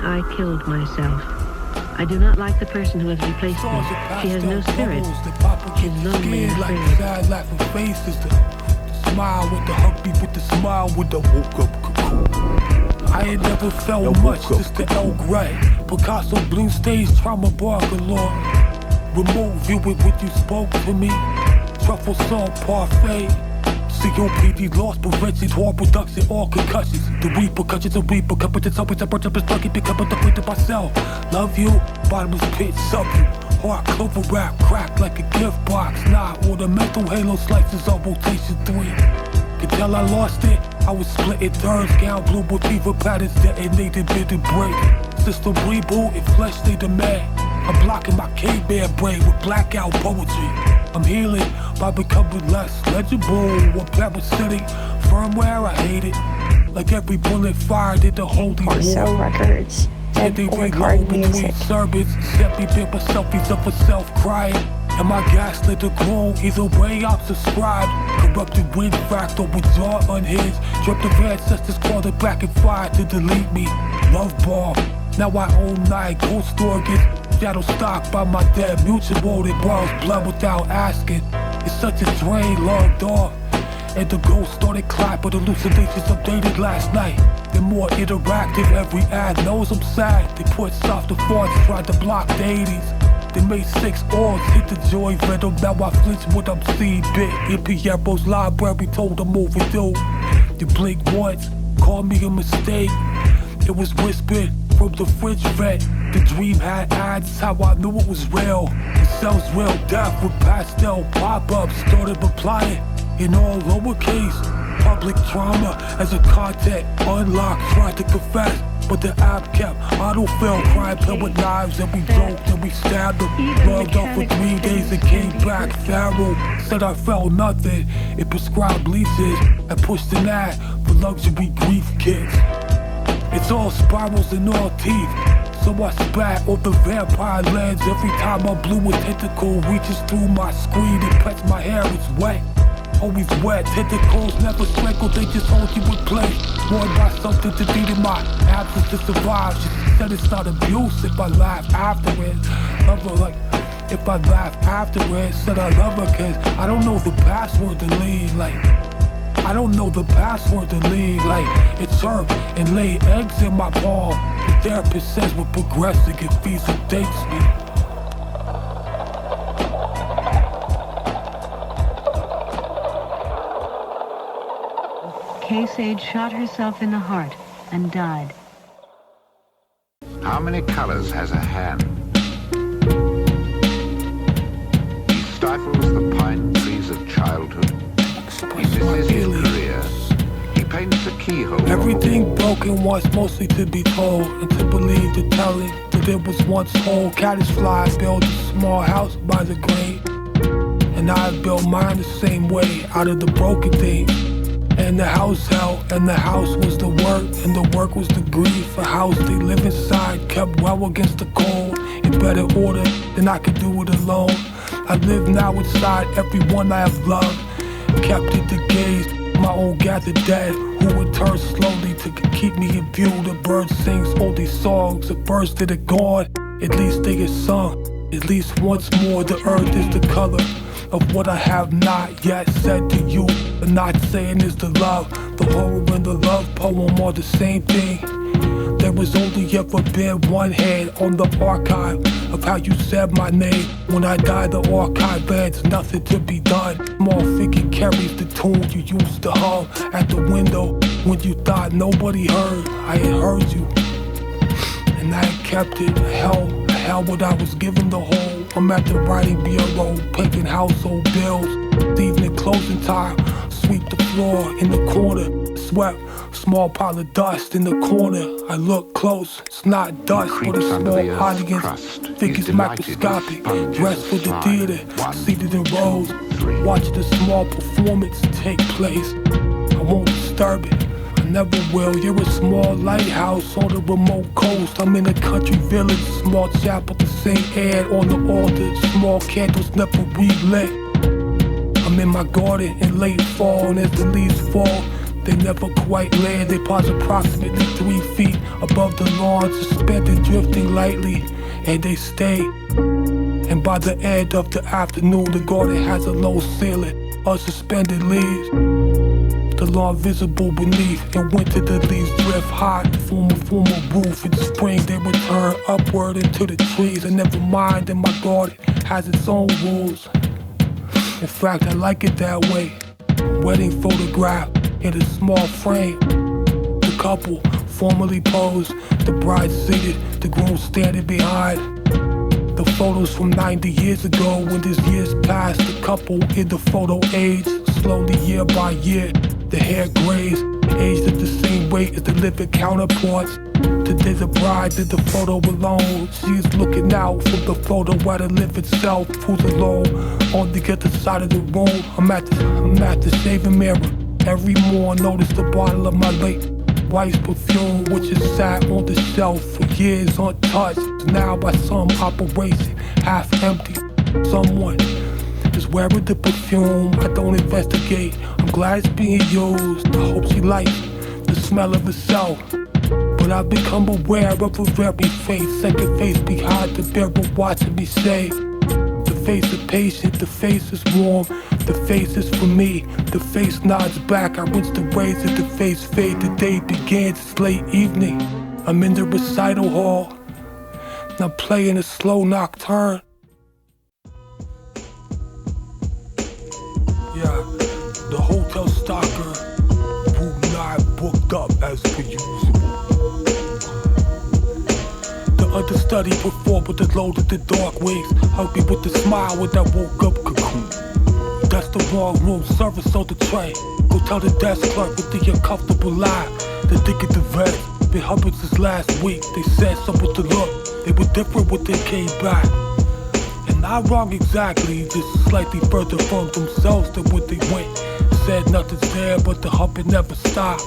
I killed myself. I do not like the person who has replaced me. She has no spirit. She's lonely and like afraid. sad laughing faces, the smile with the hubby with the smile with the woke up cocoon. I ain't never felt much, just the elk right. Picasso blue stage trauma bar galore. Remove you with what you spoke to me. Truffle salt parfait. COPD lost prevention, horror production, all concussions. The repercussions of competence, always a bunch of lucky, pick up the point to myself. Love you, bottomless pit, sub you. Heart clover wrap, crack like a gift box. Nah, ornamental halo slices on rotation 3. Can tell I lost it, I was split in thirds. Gown blue motiva patterns detonated, bid and break. System reboot, and flesh they demand. I'm blocking my caveman brain with blackout poetry. I'm healing by becoming less legible. Or parasitic firmware, I hate it. Like every bullet fired in the holy war. Sell records and record music. Service, set me paper selfies of myself crying. And my gaslit the glow, either way I'm subscribed. Corrupted wind factor with jaw unhinged. Dripped of ancestors called it back and fired to delete me. Love bomb, now I own 9 ghost organs. Shadow stock by my dead mutual that borrows blood without asking. It's such a drain, logged off. And the ghost started clapping, hallucinations updated last night. They're more interactive, every ad knows I'm sad. They put softer thoughts, tried to block the 80s. They made 6 orbs, hit the joy rhythm. Now I flinch when I'm seeing bit. In Pierro's library told them overdue. You blink once, call me a mistake. It was whispered from the fridge vent. The dream had ads, how I knew it was real. It sells real death with pastel pop-ups. Started replying in all lowercase. Public trauma as a content unlocked. Tried to confess, but the app kept autofill. Crime pill with knives and we joked and we stabbed them. Logged off for 3 days and came back feral. Said I felt nothing. It prescribed leases. I pushed an ad for luxury grief kits. It's all spirals and all teeth. So I spat on the vampire lens. Every time I blew a tentacle reaches through my screen and pets my hair, it's wet. Always wet, tentacles never sprinkled, they just hold you in place. Worried by something to do to my absence to survive. She said it's not abuse if I laugh after it. Love her like, if I laugh after it. Said I love her cause I don't know the password to leave. Like, I don't know the password to leave. Like, it's her and lay eggs in my palm. The therapist says we're progressing if visa dates me. K-Sage shot herself in the heart and died. How many colors has a hand? He stifles the pine trees of childhood. This is his career. He paints the keyhole. Everything broken wants mostly to be told and to believe the telling that it was once whole. Caddis fly built a small house by the grave, and I built mine the same way out of the broken things. And the house held, and the house was the work, and the work was the grief. A house they live inside, kept well against the cold, in better order than I could do it alone. I live now inside everyone I have loved, kept it to gaze, my own gathered dead, who would turn slowly to keep me in view. The bird sings all these songs, at first that are gone, at least they get sung. At least once more, the earth is the color of what I have not yet said to you. But not saying is the love, the horror and the love poem are the same thing. There was only ever been one hand on the archive of how you said my name. When I die, the archive ends, nothing to be done. Small figure carries the tune you used to hum at the window when you thought nobody heard. I had heard you, and I had kept it. Hell what I was given the whole. I'm at the writing bureau, paying household bills. Evening closing time, sweep the floor in the corner. Swept, small pile of dust in the corner. I look close, it's not dust, but a small audience. Figures microscopic, dressed for the theater, seated in rows. Watching a small performance take place. I won't disturb it, I never will. You're a small lighthouse on the remote coast. I'm in a country village, small chapel to St. Anne on the altar. Small candles never relit. I'm in my garden in late fall, and as the leaves fall, They never quite land, they pause approximately 3 feet above the lawn, suspended, drifting lightly, and they stay. And by the end of the afternoon, the garden has a low ceiling of suspended leaves. The lawn visible beneath. In winter, the leaves drift high, form a roof. In spring, they return upward into the trees. And never mind that my garden has its own rules. In fact, I like it that way. Wedding photograph in a small frame. The couple formally posed, the bride seated, the groom standing behind. The photos from 90 years ago, when this years passed, the couple in the photo aged, slowly year by year. The hair grays, aged at the same rate as the living counterparts. Today the bride did the photo alone. She is looking out from the photo at the living self, who's alone on the other side of the room. I'm at the shaving mirror. Every morning notice the bottle of my late wife's perfume, which has sat on the shelf for years untouched. Now by some operation, half empty. Someone is wearing the perfume. I don't investigate. I'm glad it's being used. I hope she likes the smell of herself. But I've become aware of a very faint second face behind the mirror watching me say. The face is patient, the face is warm, the face is for me. The face nods back, I rinse the rays of the face fade. The day begins, it's late evening. I'm in the recital hall, and I'm playing a slow nocturne. Yeah, the hotel stalker, room 9 booked up as per usual. The understudy performed with the load of the dark wings, hugged me with a smile when I woke up cocoon. That's the wrong room, service on the train. Go tell the desk clerk with the uncomfortable lie. The dick at the vet, been hubbing since last week. They said something to look, they were different when they came back. And not wrong exactly, just slightly further from themselves than when they went. Said nothing's there, but the humping never stopped.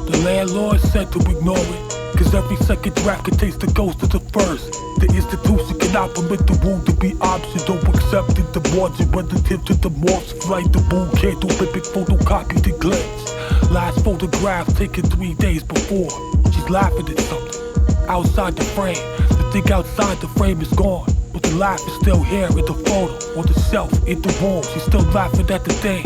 The landlord said to ignore it, cause every second draft contains the ghost of the first. The institution cannot permit the wound to be optional, accepted the margin relative to the morph's flight. The wound can't do Olympic photocopy the glitch. Last photograph taken 3 days before. She's laughing at something outside the frame. The thing outside the frame is gone, but the laugh is still here in the photo, on the shelf, in the room. She's still laughing at the thing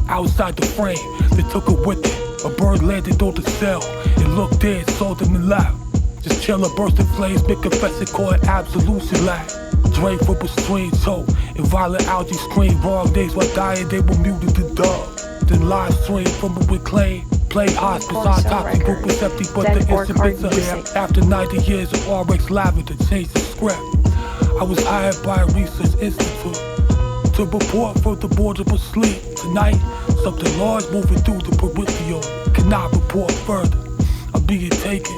outside the frame. They took her with it. A bird landed on the cell. It looked dead, saw them and laughed. Just chill, a burst in flames, make confession, call it absolution lag. Drain from a stream, choke, and violent algae scream. Wrong days while dying, they were muted to dub. Then live stream from a reclaim. Play hospice, autopsy group was empty, but the instruments are there. After 90 years of RX lavender, changed the script. I was hired by a research institute to report from the board of sleep. Tonight, something large moving through the peripheral. Cannot report further. I'm being taken.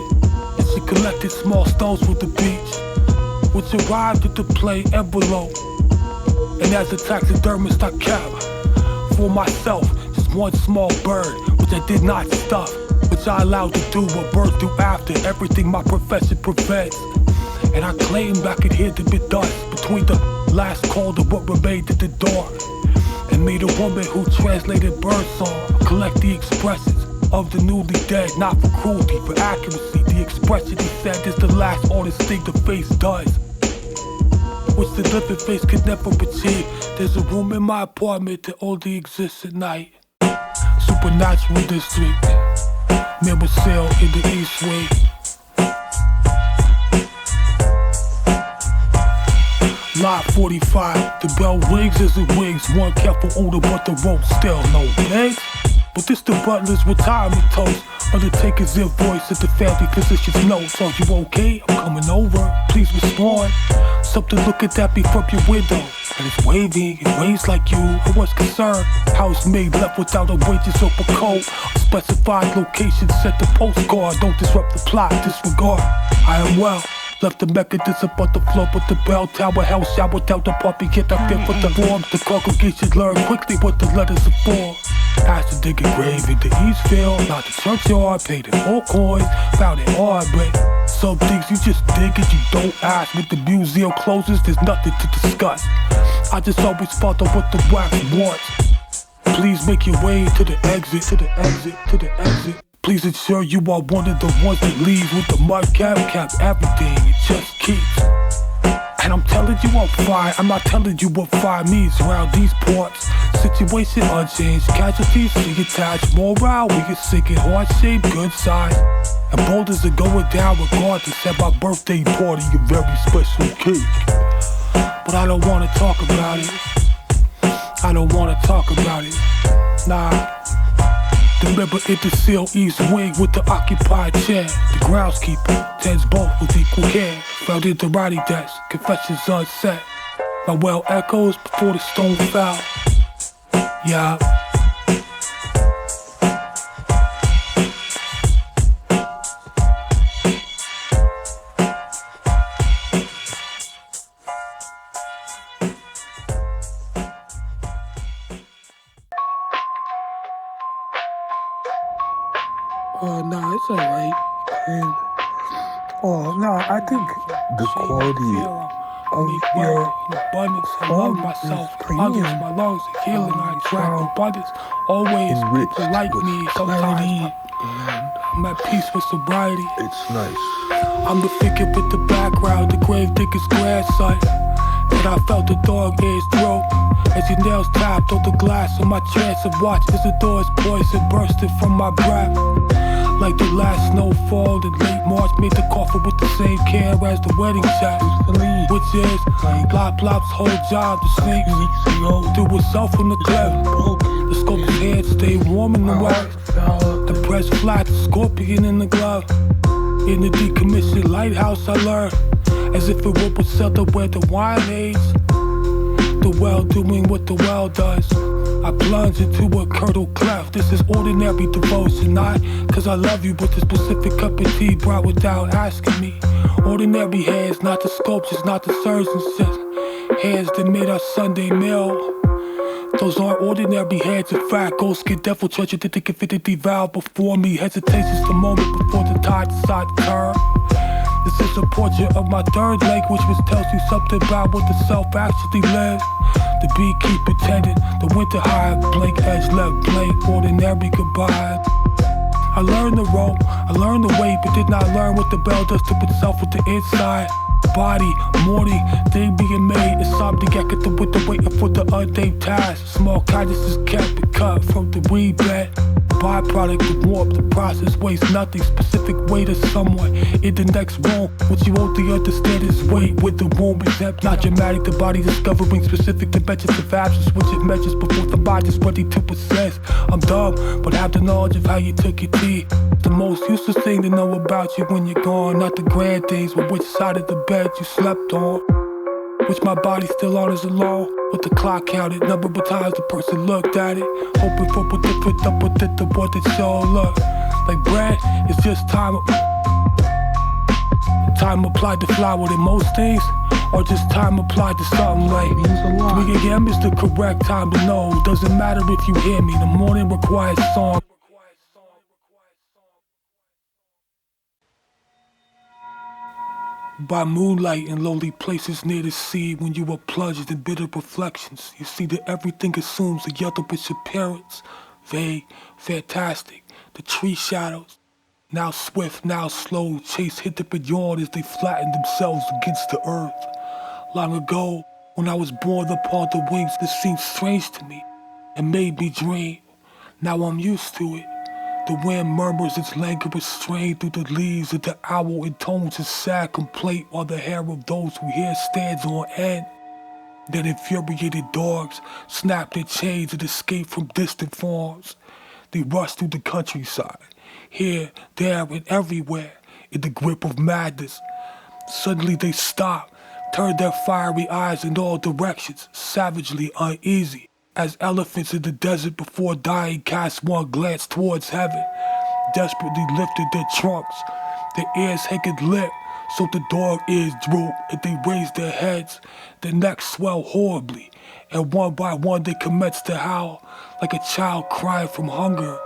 And she collected small stones from the beach, which arrived at the plain envelope. And as a taxidermist, I kept for myself just one small bird, which I did not stuff, which I allowed to do what birds do after everything my profession prevents. And I claimed I could hear the bit dust between the last call to what remained at the door. And meet a woman who translated birdsong, collect the expressions of the newly dead, not for cruelty, for accuracy. The expression he said is the last honest thing the face does, which the living face could never achieve. There's a room in my apartment that only exists at night. Supernatural district, mirror cell in the east wing. Lot 45, the bell rings as it rings. One careful owner, but the rope still no legs. But this the butler's retirement toast. Undertaker's ear voice at the family physician's notes. Are you okay? I'm coming over. Please respond. Something looking at me from your window, and it's waving. It rains like you. I was concerned. House made left without a wages or a coat. A specified location set the postcard. Don't disrupt the plot. Disregard. I am well. Left the mechanism on the floor with the bell tower, house shower down the puppy, get up there for the forms. The congregation learned quickly what the letters are for. Asked to dig a grave in the Eastville, not the churchyard, paid in all coins, found it hard, but some things you just dig and you don't ask. When the museum closes, there's nothing to discuss. I just always follow what the wax wants. Please make your way to the exit, to the exit, to the exit. Please ensure you are one of the ones that leave with the mud cap, everything, it just keeps. And I'm telling you I'm fine, I'm not telling you what fire means around these ports. Situation unchanged, casualties see attached, morale we get sick at heart-shaped, good side. And boulders are going down regardless at my birthday party, a very special cake. But I don't wanna talk about it, I don't wanna talk about it, nah. The member in the Seal East Wing with the occupied chair. The groundskeeper tends both with equal care. Found in the writing desk, confessions unset. My well echoes before the stone fell. Yeah. Nah, it's alright. I think the quality of your abundance, I love myself, premium. my lungs are healing, I attract abundance. Always Enriched people like with me, clarity, sometimes I'm at peace with sobriety. It's nice. I'm the figure with the background, the grave digger's grandson. And I felt the dog in his throat as your nails tapped on the glass on my chance of watch as the door's poison bursted from my breath. Like the last snowfall in late March made the coffin with the same care as the wedding shot, which is Plop Plop's whole job to sleep through himself from the cliff. The sculptor's head stayed warm in the wet. The breast flat, the scorpion in the glove. In the decommissioned lighthouse I learned, as if it were settled where the wine aged. The well doing what the well does. I plunge into a curdle cleft. This is ordinary devotion, not cause I love you, but the specific cup of tea brought without asking me. Ordinary hands, not the sculptures, not the surgeons, just hands that made our Sunday meal. Those aren't ordinary hands, in fact, ghosts get devil treasure that they can fit the devour before me. Hesitation's the moment before the tide decides to turn. This is a portrait of my third language, which tells you something about what the self actually lives. The beekeeper tended, the winter hive, blank edge left blank, ordinary goodbye. I learned the rope, I learned the weight, but did not learn what the bell does to itself with the inside. Body, morning, day being made, insomniac at the winter waiting for the unnamed task. Small kindness is kept and cut from the weed bed. Byproduct of warp, the process wastes nothing. Specific way to someone in the next room. What you only understand is weight with the womb exempt. Not dramatic, the body discovering specific dimensions of absence, which it measures before the mind is ready to possess. I'm dumb, but have the knowledge of how you took your tea. The most useless thing to know about you when you're gone. Not the grand things, but which side of the bed you slept on. Which my body still honors alone. With the clock counted, number of times the person looked at it, hoping for a different up with it, the one that show look like bread. It's just time applied to flour than most things, or just time applied to something like 3 a.m. is the correct time to know. Doesn't matter if you hear me, the morning requires song. By moonlight in lowly places near the sea, when you are plunged in bitter reflections, you see that everything assumes a yellowish appearance. Vague, fantastic, the tree shadows, now swift, now slow, chase hit up and yawn as they flatten themselves against the earth. Long ago, when I was born upon the wings that seemed strange to me and made me dream, now I'm used to it. The wind murmurs its languorous strain through the leaves of the owl intones its sad complaint while the hair of those who hear stands on end. Then infuriated dogs snap their chains and escape from distant farms. They rush through the countryside, here, there, and everywhere, in the grip of madness. Suddenly they stop, turn their fiery eyes in all directions, savagely uneasy. As elephants in the desert before dying cast one glance towards heaven, desperately lifted their trunks, their ears hanging limp, so the dog ears droop, and they raise their heads, their necks swell horribly, and one by one they commence to howl, like a child crying from hunger,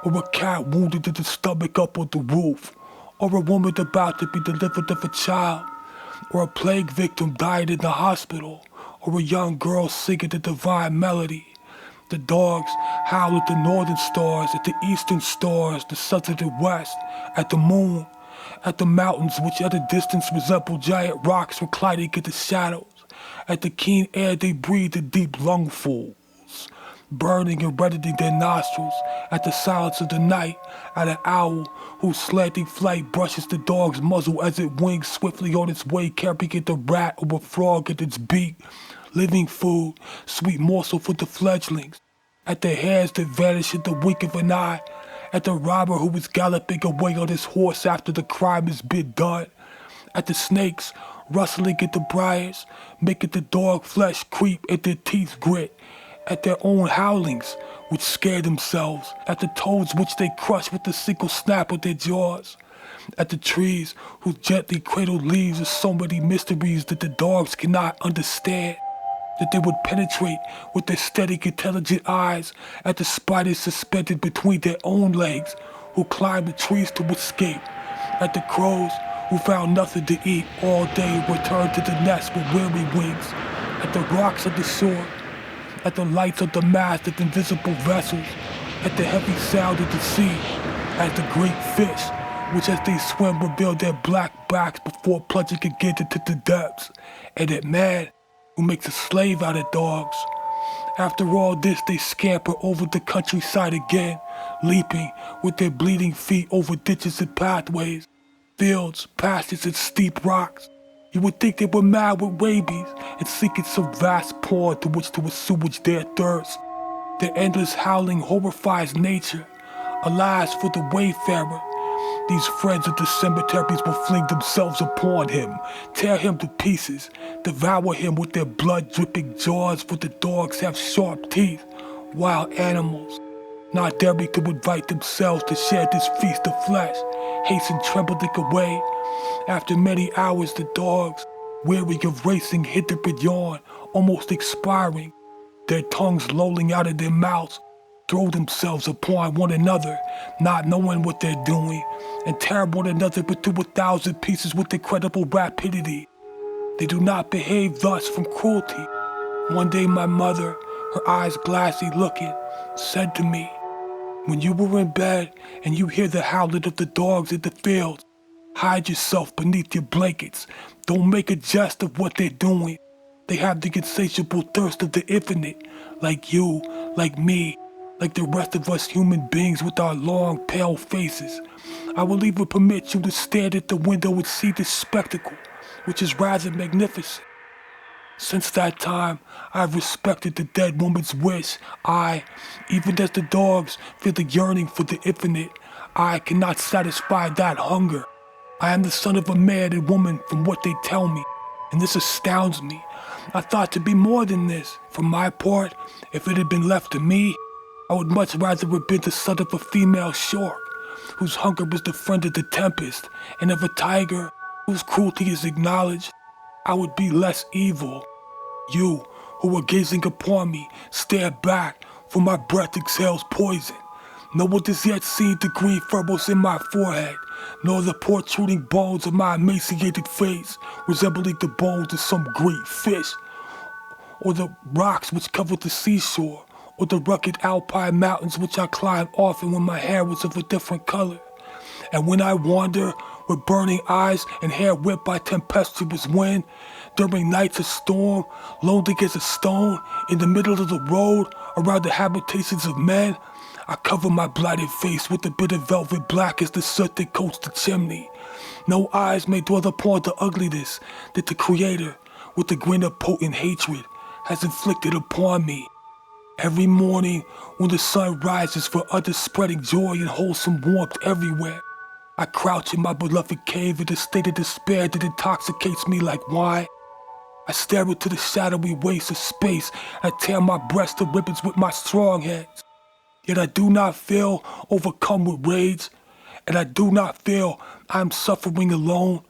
or a cat wounded in the stomach up on the roof, or a woman about to be delivered of a child, or a plague victim dying in the hospital, or a young girl singing the divine melody. The dogs howl at the northern stars, at the eastern stars, the southern and west, at the moon, at the mountains which at a distance resemble giant rocks reclining in the shadows, at the keen air they breathe in deep lungfuls, burning and reddening their nostrils, at the silence of the night, at an owl whose slanting flight brushes the dog's muzzle as it wings swiftly on its way, carrying the rat or a frog at its beak. Living food, sweet morsel for the fledglings, at the hares that vanish in the wink of an eye, at the robber who is galloping away on his horse after the crime has been done, at the snakes rustling at the briars, making the dog flesh creep and their teeth grit, at their own howlings which scare themselves, at the toads which they crush with a single snap of their jaws, at the trees whose gently cradled leaves are so many mysteries that the dogs cannot understand, that they would penetrate with their steady, intelligent eyes, at the spiders suspended between their own legs who climb the trees to escape, at the crows who found nothing to eat all day and returned to the nest with weary wings, at the rocks of the shore, at the lights of the mast of invisible vessels, at the heavy sound of the sea, at the great fish, which as they swim reveal their black backs before plunging again into the depths, and at man, who makes a slave out of dogs. After all this, they scamper over the countryside again, leaping with their bleeding feet over ditches and pathways, fields, pastures, and steep rocks. You would think they were mad with rabies and seeking some vast pond to which to assuage their thirst. Their endless howling horrifies nature. Alas for the wayfarer. These friends of the cemeteries will fling themselves upon him, tear him to pieces, devour him with their blood-dripping jaws, for the dogs have sharp teeth. Wild animals, not daring to invite themselves to share this feast of flesh, hasten trembling away. After many hours, the dogs, weary of racing, hit and yawn, almost expiring, their tongues lolling out of their mouths, throw themselves upon one another, not knowing what they're doing, and tear one another into 1,000 pieces with incredible rapidity. They do not behave thus from cruelty. One day my mother, her eyes glassy looking, said to me, "When you were in bed and you hear the howling of the dogs in the fields, hide yourself beneath your blankets. Don't make a jest of what they're doing. They have the insatiable thirst of the infinite, like you, like me, like the rest of us human beings with our long, pale faces. I will even permit you to stand at the window and see this spectacle, which is rather magnificent. Since that time, I have respected the dead woman's wish. I, even as the dogs, feel the yearning for the infinite. I cannot satisfy that hunger. I am the son of a man and woman from what they tell me, and this astounds me. I thought to be more than this. For my part, if it had been left to me, I would much rather have been the son of a female shark, whose hunger was the friend of the tempest, and of a tiger, whose cruelty is acknowledged. I would be less evil. You, who are gazing upon me, stare back, for my breath exhales poison. No one has yet seen the green furrows in my forehead, nor the protruding bones of my emaciated face, resembling the bones of some great fish, or the rocks which cover the seashore, or the rugged alpine mountains which I climbed often when my hair was of a different color. And when I wander with burning eyes and hair whipped by tempestuous wind, during nights of storm, lonely as a stone, in the middle of the road, around the habitations of men, I cover my blighted face with a bit of velvet black as the soot that coats the chimney. No eyes may dwell upon the ugliness that the Creator, with a grin of potent hatred, has inflicted upon me. Every morning, when the sun rises for others spreading joy and wholesome warmth everywhere, I crouch in my beloved cave in a state of despair that intoxicates me like wine. I stare into the shadowy waste of space. I tear my breast to ribbons with my strong hands. Yet I do not feel overcome with rage, and I do not feel I am suffering alone,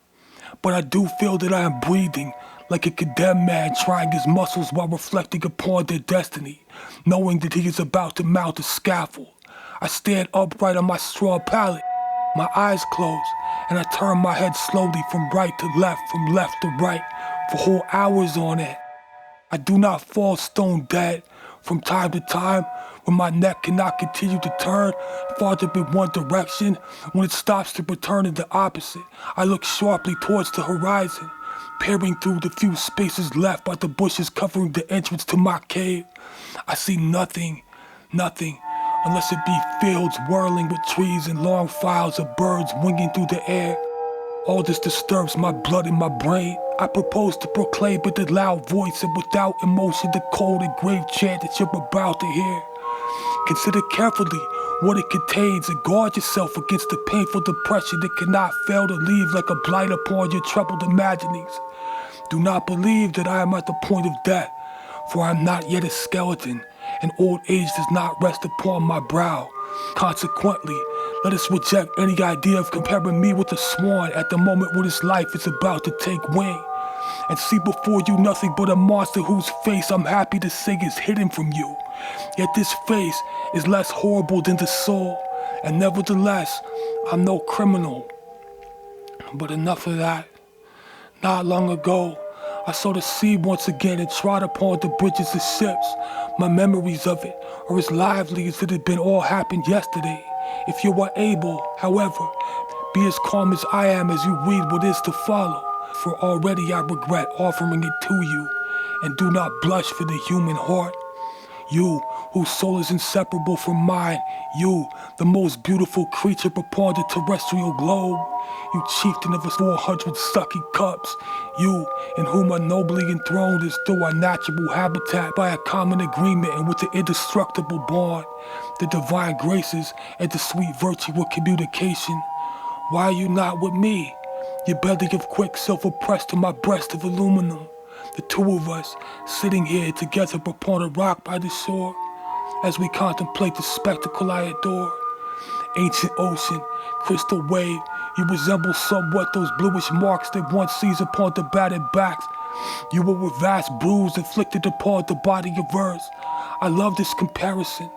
but I do feel that I am breathing like a condemned man trying his muscles while reflecting upon their destiny, knowing that he is about to mount a scaffold. I stand upright on my straw pallet, my eyes closed, and I turn my head slowly from right to left, from left to right, for whole hours on end. I do not fall stone dead, From time to time, when my neck cannot continue to turn farther in one direction, when it stops to return in the opposite, I look sharply towards the horizon, peering through the few spaces left by the bushes covering the entrance to my cave. I see nothing, unless it be fields whirling with trees and long files of birds winging through the air. All this disturbs my blood and my brain. I propose to proclaim with a loud voice and without emotion the cold and grave chant that you're about to hear. Consider carefully what it contains and guard yourself against the painful depression that cannot fail to leave like a blight upon your troubled imaginings. Do not believe that I am at the point of death, for I am not yet a skeleton, and old age does not rest upon my brow. Consequently, let us reject any idea of comparing me with a swan at the moment when his life is about to take wing, and see before you nothing but a monster whose face I'm happy to say is hidden from you. Yet this face is less horrible than the soul, and nevertheless, I'm no criminal. But enough of that. Not long ago, I saw the sea once again and trod upon the bridges of ships. My memories of it are as lively as it had been all happened yesterday. If you are able, however, be as calm as I am as you read what is to follow, for already I regret offering it to you, and do not blush for the human heart. You, whose soul is inseparable from mine, you, the most beautiful creature upon the terrestrial globe, you chieftain of us 400 sucking cups, you, in whom are nobly enthroned as through our natural habitat by a common agreement and with an indestructible bond, the divine graces and the sweet virtue of communication. Why are you not with me? Your belly of quicksilver pressed to my breast of aluminum. The two of us, sitting here together upon a rock by the shore, as we contemplate the spectacle I adore. Ancient ocean, crystal wave, you resemble somewhat those bluish marks that one sees upon the battered backs. You were a vast bruise inflicted upon the body of earth. I love this comparison.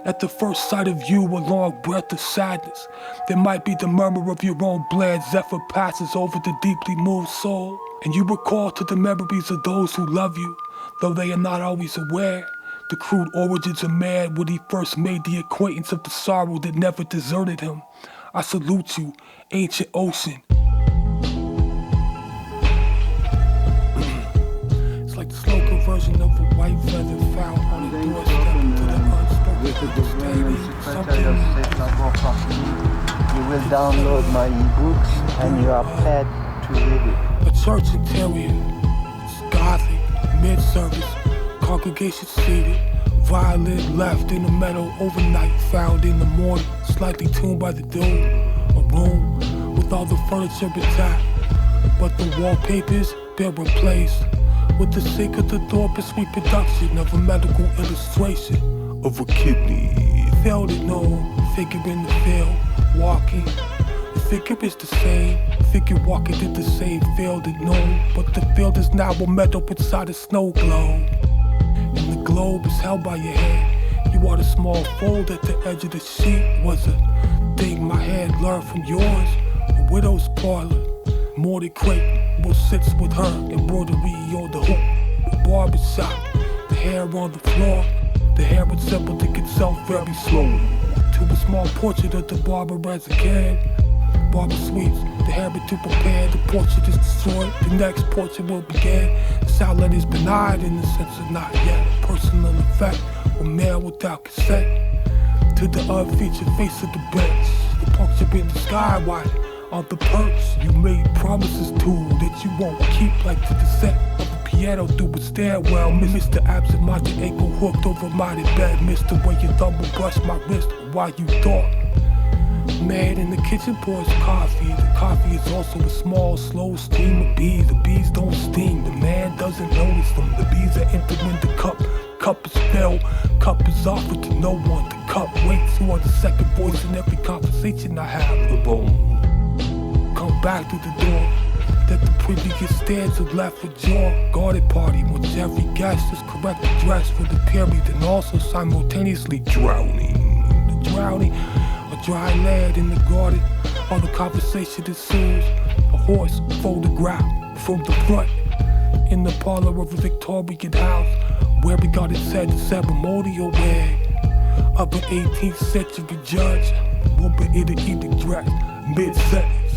At the first sight of you, a long breath of sadness. There might be the murmur of your own bland zephyr passes over the deeply moved soul. And you recall to the memories of those who love you, though they are not always aware, the crude origins of man when he first made the acquaintance of the sorrow that never deserted him. I salute you, ancient ocean. It's like the slow version of a white feather found on a doorstep to the unspoken understanding. You will download my ebooks and you are paid to read it. A church interior, it's gothic, mid-service, congregation seated, violin left in the meadow overnight, found in the morning, slightly tuned by the dew. A room with all the furniture intact, but the wallpapers been replaced with the sake of the Dorpus reproduction of a medical illustration of a kidney. Failed it known, figure in the field, walking. The figure is the same, figure walking did the same field it known, but the field is now a meadow inside a snow globe. And the globe is held by your head. You are the small fold at the edge of the sheet. Was a thing my hand learned from yours. A widow's parlor, more than crate, what sits with her, embroidery on the hoop. The barbershop, the hair on the floor, the hair assembled itself very slowly to a small portrait of the barber as a kid. Barber sweeps, the habit to prepare, the portrait is destroyed, the next portrait will begin. The silent is benign in the sense of not yet a personal effect, or mail without consent. To the unfeatured face of the bench, the puncture in the sky wide. On the perch, you made promises to that you won't keep, like the descent of the piano through a stairwell. Mr. Absent-minded ankle hooked over my bed, missed the way your thumb will brush my wrist while you thought. Man in the kitchen pours coffee. The coffee is also a small, slow stream of bees. The bees don't sting, the man doesn't notice them. The bees are entering the cup. Cup is filled, cup is offered to no one. The cup waits, you are the second voice in every conversation I have. The boom. Come back through the door that the previous stanza left for jaw. Guarded party, which every guest is correctly dressed for the period and also simultaneously drowning. The drowning. A dry land in the garden, all the conversation ensues. A horse photograph from the front in the parlor of a Victorian house. where we got its head, the ceremonial way of an 18th century judge. Woman in the evening dress, mid-sentence.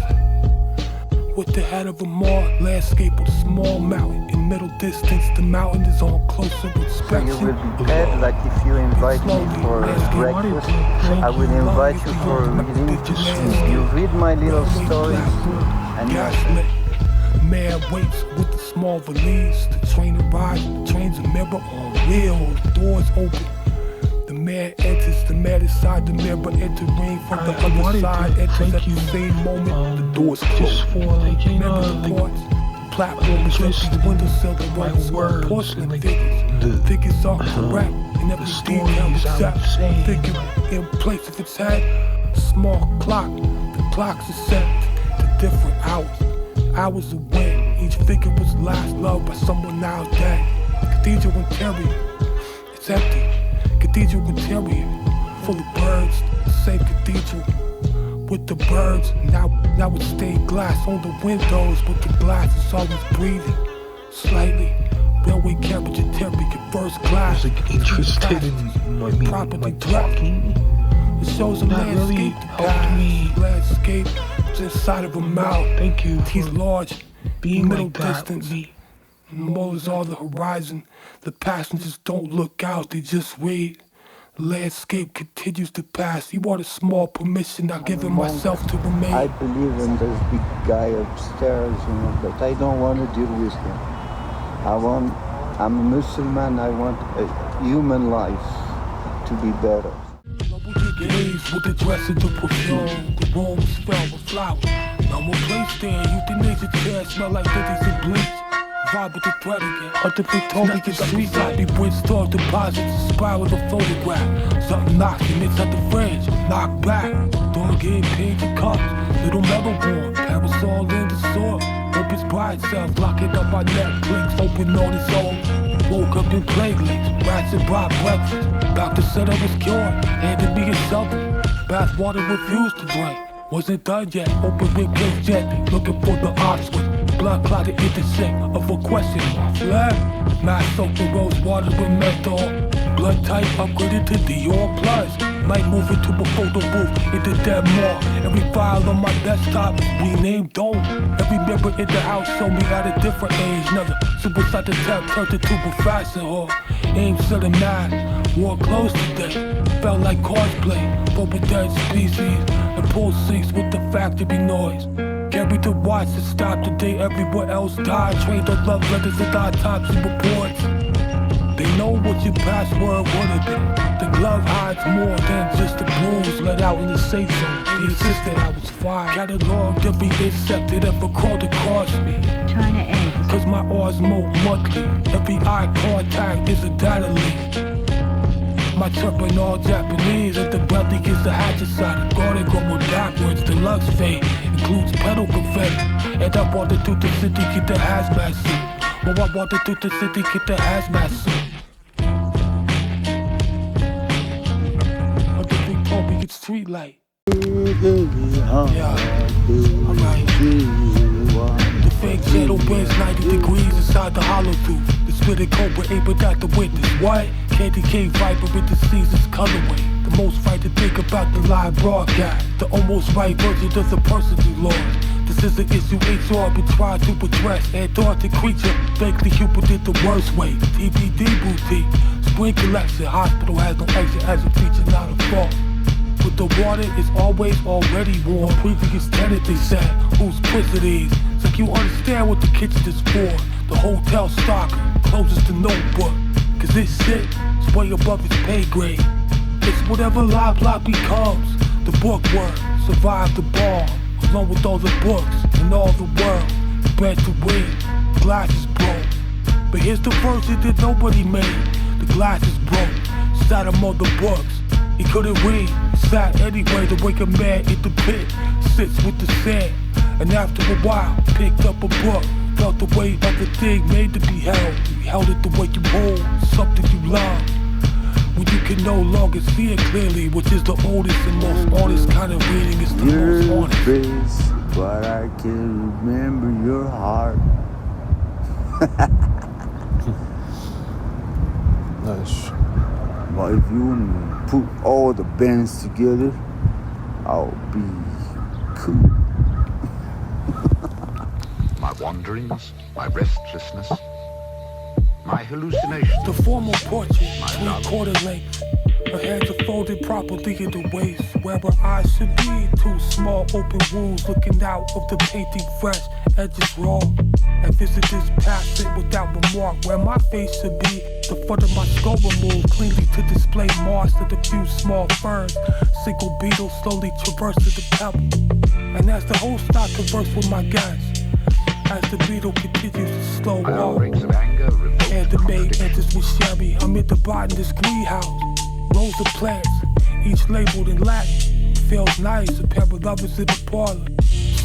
With the head of a moth, landscape with a small mountain. In middle distance, the mountain is on closer inspection. You will be paid, like if you invite me for breakfast, I will invite you for a reading. You read my little stories, and gaslit. Man waits with the small valise. The train arrives, the train's a mirror on wheels. Doors open. The man enters, the man inside the mirror entering from the other side. Enters at the same moment, the doors close. Remember the ports, the platform is empty, the windowsill, the right small porcelain figures. The figures are correct, and every detail is set. Figure in place of its head, small clock. The clocks are set to different hours. Hours of when each figure was last loved by someone now dead. Cathedral interior, it's empty. Cathedral interior, full of birds, the same cathedral with the birds. Now it's stained glass on the windows, but the glass is always breathing slightly. Railway carriage interior, first class. Interested in my properly talking. It shows a landscape, the landscape is inside of a mouth. Thank you. He's large, being middle like that distance. with me. Molars are the horizon. The passengers don't look out, they just read. The landscape continues to pass. You want a small permission, I've given myself to remain. I believe in this big guy upstairs, but I don't want to deal with him. I'm a Muslim, I want a human life to be better. Gaze with the dress and the perfume. The room is filled with flowers. No more place there. Euthanasia chair smell like lilies and bleach. Vibe with the thread again. Until Victoria gets sweet. Sloppy brainstorm deposits. Spiral the photograph. Something knocking, it's at the fridge. Knock back. Dog getting paid in cups. Little metal born. Parasol in the sword. Hope its bright self. Locking up my Netflix. Open on its own. Woke up in plague links. Rats and brought breakfast. Doctor said I was cured. Handed me a shovel. Bathwater refused to drink. Wasn't done yet. Open rib cage gently. Looking for the Oxford. Blood clotted intersect of a question. Flag. Mass soaked the rose water with menthol. Blood type upgraded to Dior Plus. Might move into a photo booth in the dead mall. Every file on my desktop is renamed Dome. Every member in the house showed me at a different age. Another suicide attempt turned into a fashion hall. Aim set a mad. Wore clothes today. Felt like cosplay. But with dead species. And pull seats with the factory noise. Carried the watch to stop the day everywhere else died. Trained on love letters and autopsy reports. They know what your password would have been. The glove hides more than just the bruise let out in the safe zone. He insisted I was fine. Cataloged every insect that ever crawled across me. China eggs. Cause my Osmo monthly. Every eye contact is a data leak. My turban all Japanese, and the belly is the hatchet side. Garden going backwards, deluxe fade includes pedal confetti. And I wanted to the city get the hazmat suit. Well, I wanted to the city get the hazmat suit. I think they told me it's street light. Yeah, alright. The fake channel bends 90 degrees inside the hollow tooth. The spitting cobra able at the witness. What? Candy cane viper with the season's colorway. The most right to think about the live broadcast. The almost right version of the person you lost. This is an issue HR been trying to address. Antarctic creature, vaguely Cupid did the worst way. TBD boutique, spring collection. Hospital has no exit as a feature, not a fault. But the water is always already warm. Previous tenant they said, whose quiz it is. It's like you understand what the kitchen is for. The hotel stalker closes the notebook. Cause this shit is way above its pay grade. It's whatever live block becomes. The bookworm survived the bomb, along with all the books and all the world. Bred to read, glasses broke. But here's the version that nobody made. The glasses broke, sat among the books. He couldn't read, sat anyway to wake a man in the pit. Sits with the sand, and after a while, picked up a book. Felt the weight of the thing made to be held. You held it the way you hold something you love. When you can no longer see it clearly, which is the oldest and most honest kind of reading. It's the most honest. Your face, but I can remember your heart. But if you put all the bands together, I'll be cool. My wanderings, my restlessness, my hallucinations. The formal portrait, My 3/4 length. Her hands are folded properly at the waist, where her eyes should be. 2 small open wounds looking out of the painting fresh, edges raw. And visitors pass it without remark, where my face should be. The foot of my skull removed, cleanly to display moss and a few small ferns. Single beetles slowly traverse to the pebble. And as the host I converse with my guests, as the beetle continues to slow My walk, outbreaks of anger, revolt, and the maid contradiction. enters with shabby. I'm at the botanist's greenhouse. Rows of plants, each labeled in Latin. Feels nice, a pair of lovers in the parlor.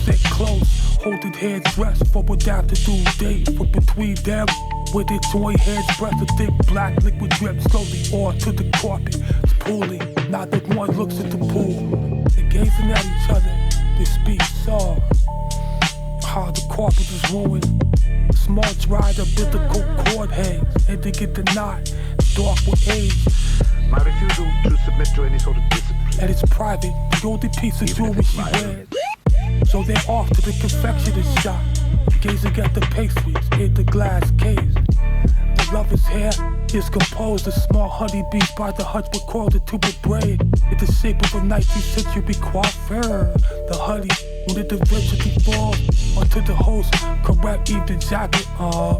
Sit close, holding heads dressed for what afternoon date. From between them, where their joint heads breath a thick black liquid drip slowly onto the carpet. It's pooling, neither one looks at the pool. They're gazing at each other, they speak soft. How the carpet is ruined. Small dried up biblical cord hangs, and they get the knot, dark with age. My refusal to submit to any sort of discipline. And it's private, the only piece of jewelry she wears. So they're off to the confectioner's shop, gazing at the pastries in the glass case. The lover's hair is composed of small honeybees by the hutch with coiled into a braid in the shape of a 19th century coiffeur. The honey, when it eventually falls onto the host, correct evening jacket,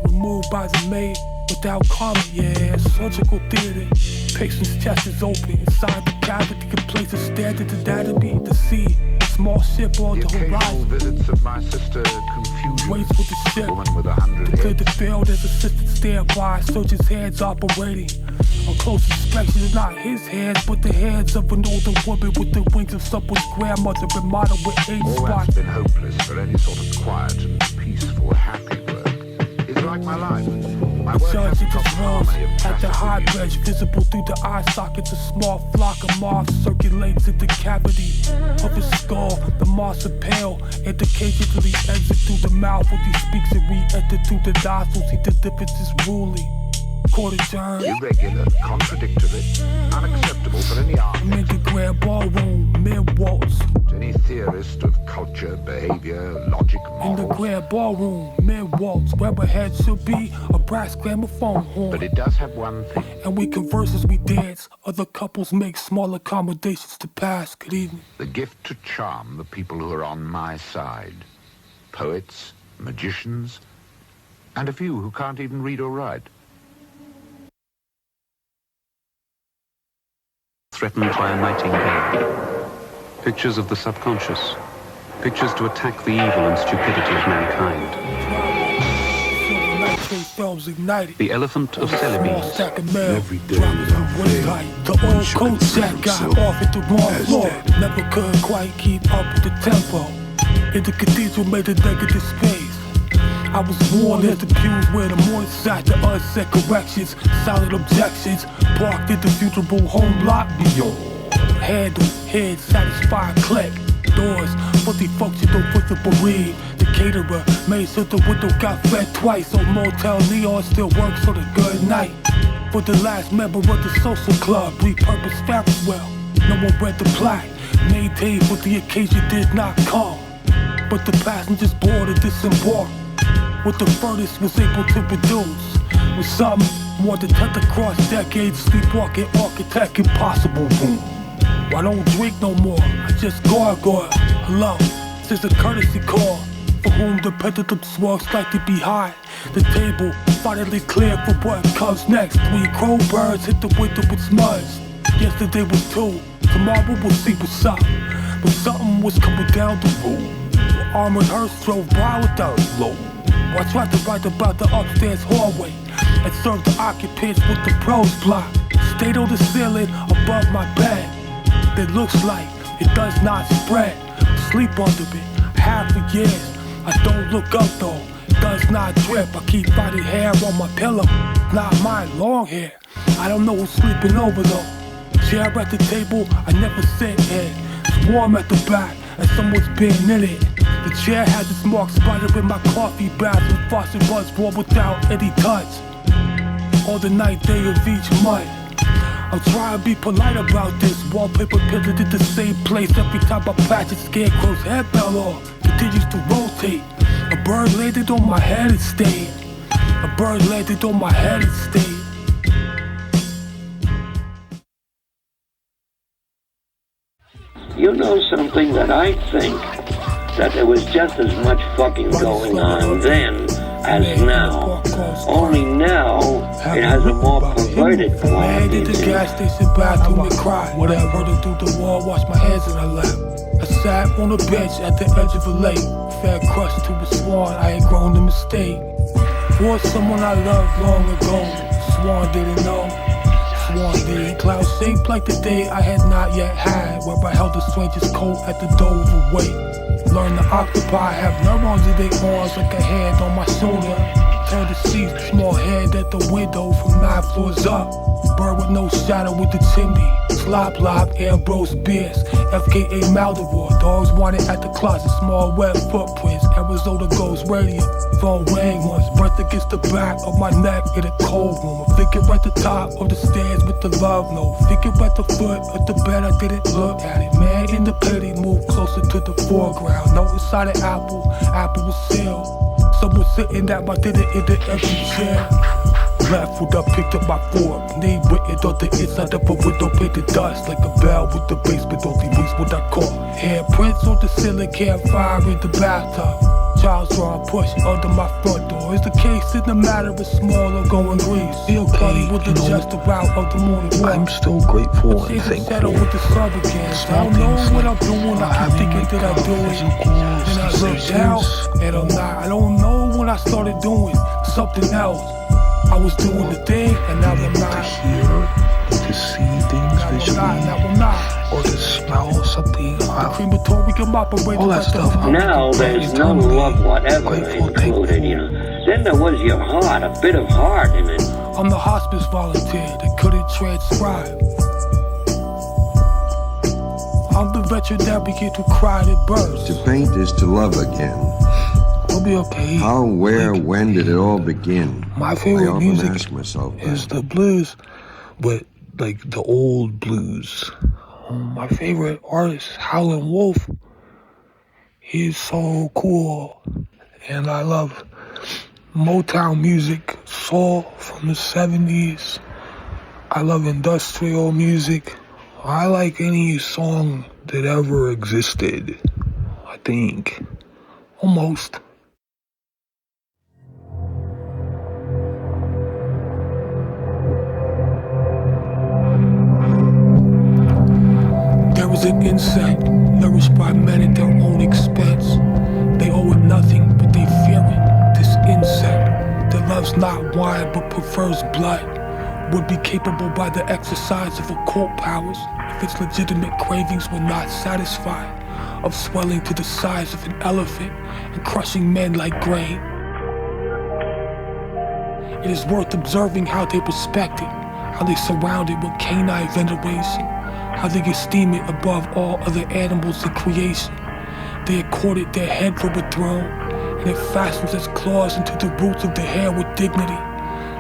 removed by the maid without comment, yeah, surgical theater. Patient's chest is open, inside the cavity, a place of standard anatomy, the sea. Small ship on The the occasional horizon. visits of my sister confuse Waits with the ship. woman with 100 The clear the heads. field as assistant standby, surgeon's hands operating. On close inspection is not his hands, but the hands of an older woman with the wings of someone's grandmother and model with age All spots. has been hopeless for any sort of quiet and peaceful, happy work. It's like my life. My The work judge has in got his the rose harmony of at the classical high music. bench, visible through the eye sockets. A small flock of moths circulates in the cavity of his skull. The moths are pale and occasionally exit through the mouth when he speaks and re-enter through the nostrils. He delivers his ruling. Court adjourned. Irregular, contradictory, unacceptable for any I'm in artist, the grand ballroom, mid-waltz. any theorist of culture, behavior, logic, In the morals. grand ballroom, mid-waltz, where my head should be a brass gramophone horn. But it does have one thing. And we converse as we dance. Other couples make small accommodations to pass. Good evening. The gift to charm the people who are on my side. Poets, magicians, and a few who can't even read or write. Threatened by a nightingale. Pictures of the subconscious. Pictures to attack the evil and stupidity of mankind. Silver nitrate films ignited. The elephant of Small Celebes. stack of mail. Every day Dropping without the waist fail. height. The One old should coat consider jack got himself off at the wrong as floor. dead. Never could quite keep up with the tempo. In the cathedral made a negative space. I was born at the pews where the morning sat, the unsaid corrections, solid objections, parked at the futurable home lot beyond. Handle, head, satisfied, click, doors, fully functional with the bereaved. The caterer made sure the window got fed twice, so Motel Neon still works on a good night. For the last member of the social club, repurposed Ferris well. No one read the plaque, maintained for the occasion did not come. But the passengers boarded disembarked. What the furnace was able to produce was something more than cut across decades, sleepwalking architect impossible room. I don't drink no more, I just gargoyle. Hello, this is a courtesy call for whom the pendulum swings like to be high. The table finally cleared for what comes next. 3 crow birds hit the window with smuds. Yesterday was 2, tomorrow we'll see what's up. But something was coming down the road. Armored hearse drove by without a load. I tried to write about the upstairs hallway and serve the occupants with the prose block. Stayed on the ceiling above my bed. It looks like it does not spread. Sleep under it, half for years. I don't look up though, it does not drip. I keep finding hair on my pillow, not mine, long hair. I don't know who's sleeping over though. Chair at the table, I never sit in. It's warm at the back, and someone's been in it. The chair has its mark spotted in my coffee bath, and faucet was warm without any touch. On the 9th day of each month, I'll try and be polite about this. Wallpaper pivoted at the same place every time I patch a scarecrow's head fell off. Continues to rotate. A bird landed on my head and stayed. A bird landed on my head and stayed. You know something that I think that there was just as much fucking going on then as now. Only now it has a more perverted quality. In the gas station bathroom and cried. When I heard her through the wall, washed my hands in her lap. I sat on a bench at the edge of a lake, fed crushed to a swan. I had grown a mistake. For someone I loved long ago, swan didn't know. Swan didn't. Cloud shaped like the day I had not yet had, where I held the stranger's coat at the door of a wait. Learn to occupy, have neurons in their arms like a hand on my shoulder. Turn to see small head at the window from 9 floors up. Bird with no shadow with the chimney. Slop lop, Ambrose Beers, FKA Maldoror. Dogs wanted at the closet, small web footprints. Arizona Ghost Radio. Phone rang once, breath against the back of my neck in a cold room. I figured at the top of the stairs with the love note. Figured at the foot of the bed, I didn't look at it. Man in the pity moved closer to the foreground. No inside an apple, apple was sealed. Someone sitting at my dinner in the empty chair. Left foot, I picked up my fork. Name written on the inside of a window, painted dust like a bell with the basement. Only weeks what I caught. Handprints on the ceiling, campfire in the bathtub. Child's drawing push under my front door. Is the case in the matter of small or going green? Still bloody with the just the route of the morning walk. I'm still grateful and thankful. With the sun again. I don't know what I'm doing. I keep thinking that I do it. And I look down and I'm not. I don't know when I started doing something else. I was doing the thing, and now I'm not. To hear, to see things visually, or to smell something. All that stuff. Now there's no love whatever included, you know. Then there was your heart, a bit of heart in it. I'm the hospice volunteer that couldn't transcribe. I'm the veteran that began to cry at birth. To paint is to love again. I'll be okay. How, where, when did it all begin? My favorite music ask myself is the blues, but like the old blues. My favorite artist, Howlin' Wolf. He's so cool. And I love Motown music, soul from the 70s. I love industrial music. I like any song that ever existed, I think. Almost. There was an insect nourished by men at their own expense. They owe it nothing, but they fear it. This insect that loves not wine but prefers blood would be capable by the exercise of occult powers, if its legitimate cravings were not satisfied, of swelling to the size of an elephant and crushing men like grain. It is worth observing how they respect it, how they surround it with canine veneration, how they esteem it above all other animals in creation. They accord it their head for a throne, and it fastens its claws into the roots of the hair with dignity.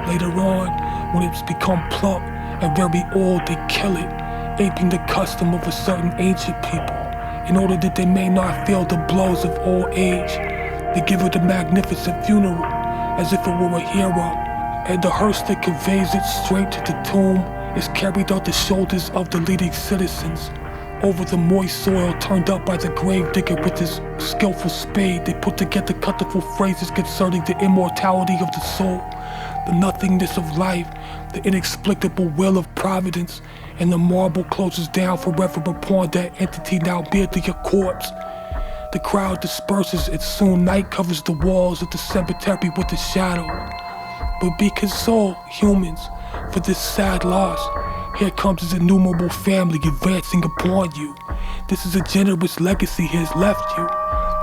Later on, when it's become plump and very old, they kill it, aping the custom of a certain ancient people. In order that they may not feel the blows of old age, they give it a magnificent funeral, as if it were a hero, and the hearse that conveys it straight to the tomb is carried on the shoulders of the leading citizens. Over the moist soil turned up by the grave digger with his skillful spade, they put together colorful phrases concerning the immortality of the soul, the nothingness of life, the inexplicable will of providence, and the marble closes down forever upon that entity now merely a corpse. The crowd disperses and soon night covers the walls of the cemetery with a shadow. But be consoled, humans, for this sad loss. Here comes his innumerable family advancing upon you. This is a generous legacy he has left you.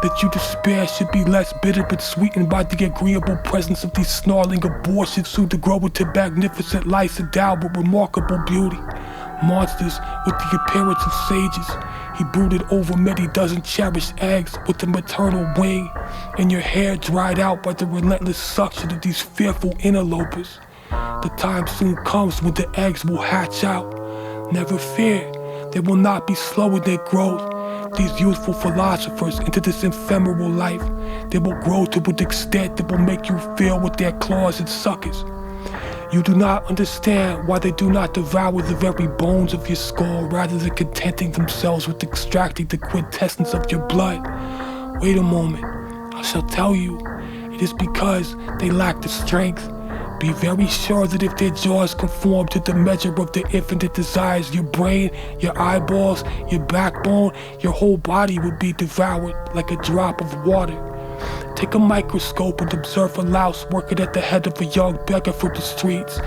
That you despair should be less bitter but sweetened by the agreeable presence of these snarling abortions soon to grow into magnificent lice endowed with remarkable beauty. Monsters with the appearance of sages. He brooded over many dozen cherished eggs with a maternal wing, and your hair dried out by the relentless suction of these fearful interlopers. The time soon comes when the eggs will hatch out, Never fear, they will not be slow in their growth. These youthful philosophers into this ephemeral life, they will grow to an extent that will make you feel with their claws and suckers. You do not understand why they do not devour the very bones of your skull rather than contenting themselves with extracting the quintessence of your blood. Wait a moment, I shall tell you. It is because they lack the strength. Be very sure that if their jaws conform to the measure of their infinite desires, your brain, your eyeballs, your backbone, your whole body would be devoured like a drop of water. Take a microscope and observe a louse working at the head of a young beggar from the streets.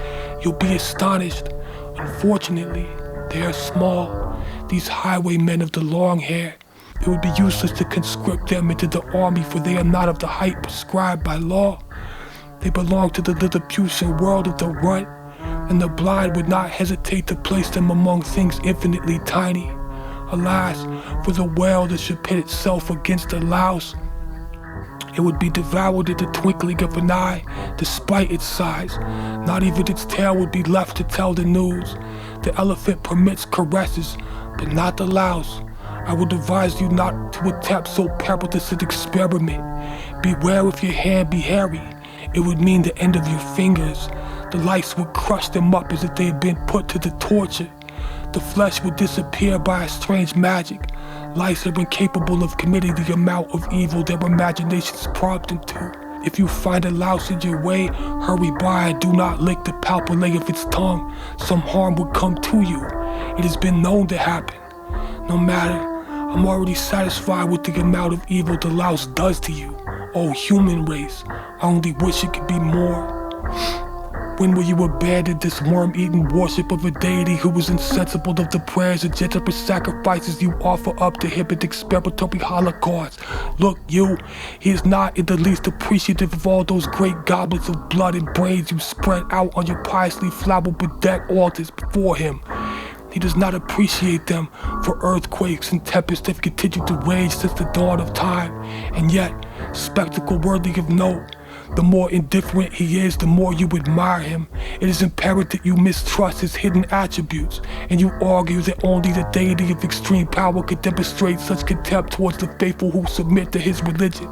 You'll be astonished. Unfortunately, they are small. These highwaymen of the long hair. It would be useless to conscript them into the army, for they are not of the height prescribed by law. They belong to the Lilliputian world of the runt, and the blind would not hesitate to place them among things infinitely tiny. Alas, for the whale that should pit itself against the louse, it would be devoured in the twinkling of an eye, despite its size. Not even its tail would be left to tell the news. The elephant permits caresses, but not the louse. I would advise you not to attempt so perilous an experiment. Beware if your hand be hairy. It would mean the end of your fingers. The lice would crush them up as if they had been put to the torture. The flesh would disappear by a strange magic. Lice are incapable of committing the amount of evil their imaginations prompt them to. If you find a louse in your way, hurry by and do not lick the palpellate of its tongue. Some harm would come to you. It has been known to happen. No matter, I'm already satisfied with the amount of evil the louse does to you. Oh, human race, I only wish it could be more. When will you abandon this worm-eaten worship of a deity who is insensible of the prayers and generous sacrifices you offer up to him in expiatory holocausts? Look, he is not in the least appreciative of all those great goblets of blood and brains you spread out on your piously flower-bedecked altars before him. He does not appreciate them, for earthquakes and tempests have continued to rage since the dawn of time. And yet, spectacle worthy of note, the more indifferent he is, the more you admire him. It is apparent that you mistrust his hidden attributes, and you argue that only the deity of extreme power could demonstrate such contempt towards the faithful who submit to his religion.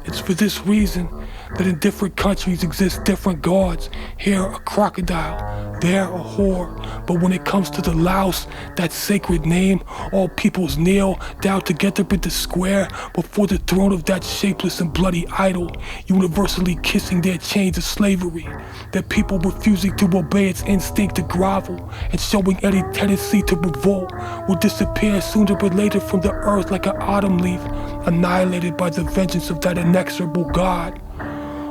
It's for this reason that in different countries exist different gods. Here a crocodile, there a whore. But when it comes to the louse, that sacred name, all peoples kneel down together in the square before the throne of that shapeless and bloody idol, universally kissing their chains of slavery. Their people refusing to obey its instinct to grovel and showing any tendency to revolt will disappear sooner or later from the earth like an autumn leaf, annihilated by the vengeance of that inexorable God.